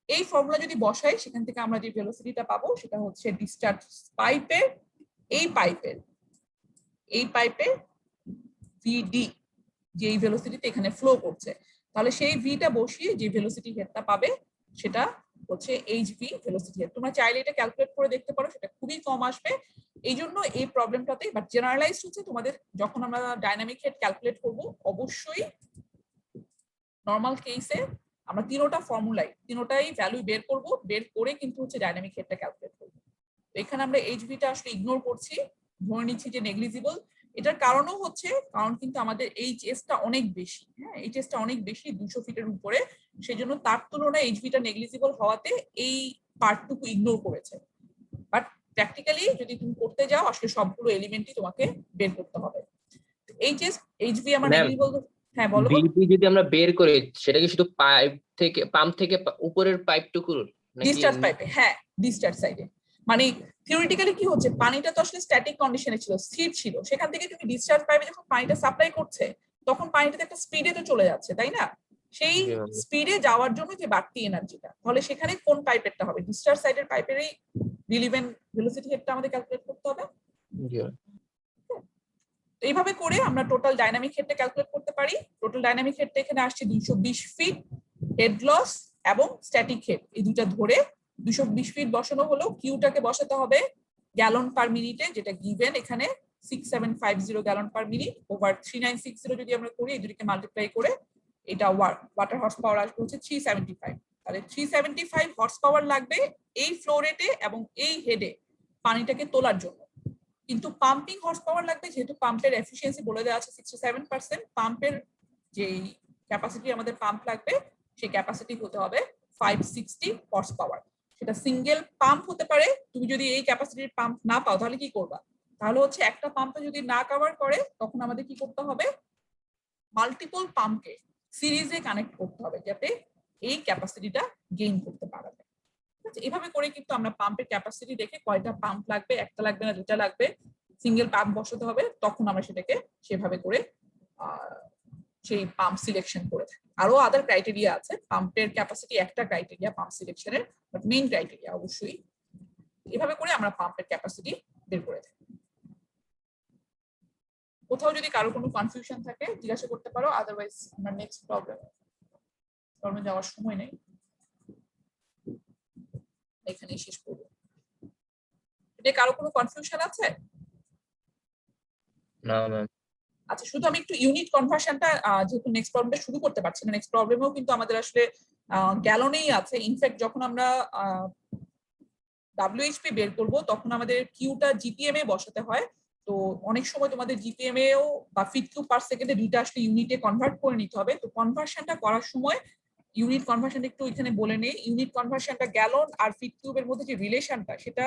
এই ফর্মুলা যদি বসাই, সেখান থেকে আমরা যে ভেলোসিটিটা পাবো সেটা হচ্ছে ডিসচার্জ পাইপের এই পাইপের ভিডি, যে এই ভেলোসিটিতে এখানে ফ্লো করছে। তাহলে সেই ভিটা বসিয়ে যে ভেলোসিটি হেডটা পাবে সেটা হচ্ছে HV ভেলোসিটি হেড। তোমরা চাইলে এটা ক্যালকুলেট করে দেখতে পারো, সেটা খুবই কম আসবে। এই জন্য এই প্রবলেমটাতে, বাট জেনারেলাইজড হচ্ছে তোমাদের যখন আমরা ডাইনামিক হেড ক্যালকুলেট করব অবশ্যই নরমাল কেসে আমরা তিনোটাই ভ্যালু বের করব, বের করে কিন্তু হচ্ছে ডাইনামিক হেডটা ক্যালকুলেট করব। তো এখানে আমরা HVটা আসলে ইগনোর করছি, ধরে নিচ্ছি যে নেগলিজিবল। এটার কারণও হচ্ছে কারণ কিন্তু আমাদের এইচএসটা অনেক বেশি, হ্যাঁ এইচএসটা অনেক বেশি 200 ফিটের উপরে, সেজন্য তার তুলনায় HVটা নেগলিজিবল হওয়াতে এই পার্টটুকু ইগনোর করেছে। বাট প্র্যাকটিক্যালি যদি তুমি করতে যাও আসলে সবগুলো এলিমেন্টই তোমাকে বের করতে হবে। এইচএস HV আমরা নেগলিজিবল, হ্যাঁ বলো। ভিপি যদি আমরা বের করি সেটা কি শুধু পাইপ থেকে, পাম্প থেকে উপরের পাইপটুকুর নাকি? ডিসচার্জ পাইপে, হ্যাঁ ডিসচার্জ সাইডে। মানে থিওরিটিক্যালি কি হচ্ছে, পানিটা তো আসলে স্ট্যাটিক কন্ডিশনে ছিল, স্থির ছিল, সেখান থেকে তুমি ডিসচার্জ পাইপে যখন পানিটা সাপ্লাই করছে তখন পানিটাতে একটা স্পিডে তো চলে যাচ্ছে, তাই না? সেই স্পিডে যাওয়ার জন্য যে বাড়তি এনার্জিটা, তাহলে সেখানে কোন পাইপেরটা হবে? ডিসচার্জ সাইডের পাইপেরই রিলিভেন্ট ভেলোসিটি হেডটা আমাদের ক্যালকুলেট করতে হবে। এইভাবে করে আমরা টোটাল ডাইনামিক হেডটা ক্যালকুলেট করতে পারি। টোটাল ডাইনামিক হেডটা এখানে আসছে 220 ফিট, হেড লস এবং স্ট্যাটিক হেড এই দুটো ধরে 220 ফিট বসানো হলো। কিউটাকে বসাতে হবে গ্যালন পার মিনিটে, যেটা গিভেন এখানে 6750 গ্যালন পার মিনিট ওভার 3960 যদি আমরা করি, এই দুটোকে মাল্টিপ্লাই করে এটা ওয়াটার হর্স পাওয়ার আসবে হচ্ছে 375। তাহলে 375 হর্স পাওয়ার লাগবে এই ফ্লো রেটে এবং এই হেডে পানিটাকে তোলার জন্য। কিন্তু পাম্পিং হর্স পাওয়ার লাগবে, যেহেতু পাম্পের এফিসিয়েন্সি বলে দেওয়া আছে 67%, পাম্পের যেই ক্যাপাসিটি আমাদের পাম্প লাগবে সেই ক্যাপাসিটি হতে হবে 560 হর্স পাওয়ার। সেটা সিঙ্গেল পাম্প হতে পারে। তুমি যদি এই ক্যাপাসিটির পাম্প না পাও তাহলে কি করবা? তাহলে হচ্ছে একটা পাম্পে যদি না কভার করে তখন আমাদের কি করতে হবে, মাল্টিপল পাম্পকে সিরিজে কানেক্ট করতে হবে যাতে এই ক্যাপাসিটিটা গেইন করতে পারা যায়। এভাবে করে কিন্তু আমরা পাম্পের ক্যাপাসিটি দেখে কয়টা পাম্প লাগবে, একটা লাগবে না দুটা লাগবে, সিঙ্গেল পাম্প বসাতে হবে, তখন আমরা সেটাকে সেভাবে করে সেই পাম্প সিলেকশন করে থাকি। আরো আদার ক্রাইটেরিয়া আছে, পাম্পের ক্যাপাসিটি একটা ক্রাইটেরিয়া পাম্প সিলেকশনের, বাট মেইন ক্রাইটেরিয়া অবশ্যই। এভাবে করে আমরা পাম্পের ক্যাপাসিটি বের করে থাকি। কোথাও যদি কারো কোনো কনফিউশন থাকে জিজ্ঞাসা করতে পারো, আদারওয়াইজ আমরা নেক্সট প্রবলেমে যাওয়ার সময় নেই, এখানেই শেষ করবো। এটা কারো কোনো কনফিউশন আছে? না ম্যাম। আচ্ছা, শুধু আমি একটু ইউনিট কনভার্সনটা যেহেতু নেক্সট প্রবলেমটা শুরু করতে পারছি না, নেক্সট প্রবলেমেও কিন্তু আমাদের আসলে গ্যালনেই আছে। ইনফ্যাক্ট যখন আমরা WHP বের করব তখন আমাদের কিউটা জিপিএম এ বসাতে হয়। তো অনেক সময় তোমাদের জিপিএম এও বা ফিট কিউব পার সেকেন্ডে দুইটা আসলে ইউনিটে কনভার্ট করে নিতে হবে। তো কনভার্সনটা করার সময় ইউনিট কনভার্সন একটু এখানে বলে নেই। ইউনিট কনভার্সনটা গ্যালন আর ফিট কিউবের মধ্যে যে রিলেশনটা সেটা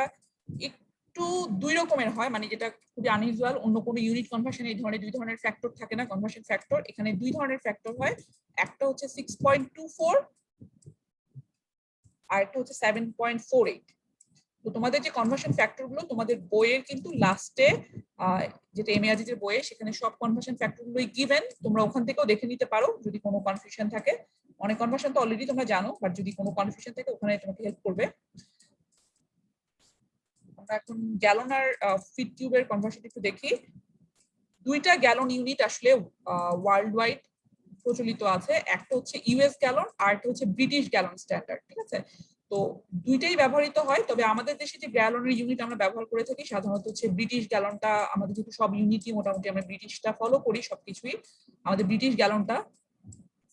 একটু দুই রকমের হয়, মানে যেটা খুবই আনইউজুয়াল। অন্য কোনো ইউনিট কনভার্সনে এই ধরনের দুই ধরনের ফ্যাক্টর থাকে না, কনভার্সন ফ্যাক্টর। এখানে দুই ধরনের ফ্যাক্টর হয়, একটা হচ্ছে 6.24 আর একটা হচ্ছে 7.48। তো তোমাদের যে কনভার্সন ফ্যাক্টর গুলো তোমাদের বইয়ের কিন্তু লাস্টে যেটা এমএআরজির বইয়ে, সেখানে সব কনভার্সন ফ্যাক্টর গুলোই গিভেন। তোমরা ওখান থেকেও দেখে নিতে পারো যদি কোনো কনফিউশন থাকে। অনেক কনভার্সন তো অলরেডি তোমরা জানো, বাট যদি কোনো কনফিউশন থাকে ওখানে তোমাকে হেল্প করবে। আমরা এখন গ্যালন আর ফিট কিউবের কনভার্সন একটু দেখি। দুইটা গ্যালন ইউনিট আসলে ওয়ার্ল্ড ওয়াইড প্রচলিত আছে, একটা হচ্ছে ইউএস গ্যালন আর একটা হচ্ছে ব্রিটিশ গ্যালন স্ট্যান্ডার্ড, ঠিক আছে? তো দুইটাই ব্যবহৃত হয়, তবে আমাদের দেশে যে গ্যালনের ইউনিট আমরা ব্যবহার করে থাকি সাধারণত হচ্ছে ব্রিটিশ গ্যালনটা। আমাদের যেহেতু সব ইউনিটই মোটামুটি আমরা ব্রিটিশটা ফলো করি, সবকিছুই আমাদের ব্রিটিশ গ্যালনটা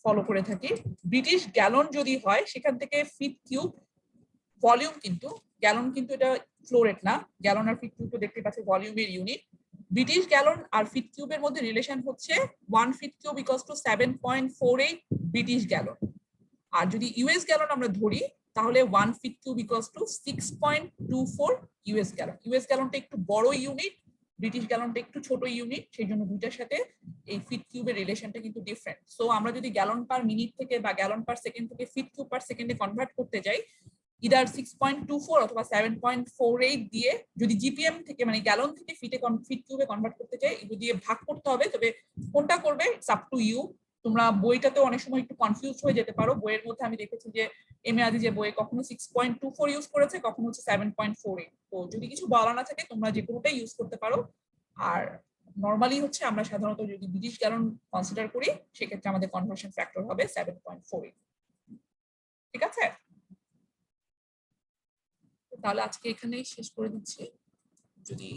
ফলো করে থাকি। ব্রিটিশ গ্যালন যদি হয় সেখান থেকে ফিট কিউব ভলিউম, কিন্তু গ্যালন কিন্তু এটা ফ্লো রেট না। গ্যালন আর ফিট কিউব তো দেখতে পাচ্ছি ভলিউমের ইউনিট। ব্রিটিশ গ্যালন আর ফিট কিউবের মধ্যে রিলেশন হচ্ছে 1 feet cube equals to 7.48 British gallon. আর যদি ইউএস গ্যালন আমরা ধরি তাহলে 1 feet cube equals to 6.24 US gallon. US গ্যালনটা একটু বড় ইউনিট, ব্রিটিশ গ্যালনটা একটু ছোট ইউনিট, সেই জন্য দুইটার সাথে এই ফিট কিউবের রিলেশনটা কিন্তু ডিফারেন্ট। সো আমরা যদি গ্যালন পার মিনিট থেকে বা গ্যালন পার সেকেন্ড থেকে ফিট কিউব পার সেকেন্ডে কনভার্ট করতে যাই, ইদার 6.24 অথবা 7.48 দিয়ে, যদি জিপিএম থেকে মানে গ্যালন থেকে ফিট কিউবে কনভার্ট করতে চাই, এগুলো দিয়ে ভাগ করতে হবে। তবে কোনটা করবে ইটস আপ টু ইউ। তোমরা বইটাতে অনেক সময় একটু কনফিউজ হয়ে যেতে পারো। বইয়ের মধ্যে আমি দেখেছি যে এমএআদি যে বইয়ে কখনো 6.24 ইউজ করেছে, কখনো হচ্ছে 7.48। তো যদি কিছু বলা না থাকে তোমরা যে কোনোটাই ইউজ করতে পারো। আর নর্মালি হচ্ছে আমরা সাধারণত যদি ব্রিটিশ গ্যালন কনসিডার করি সেক্ষেত্রে আমাদের কনভার্সন ফ্যাক্টর হবে 7.48। ঠিক আছে, তাহলে আজকে এখানেই শেষ করে দিচ্ছি। যদি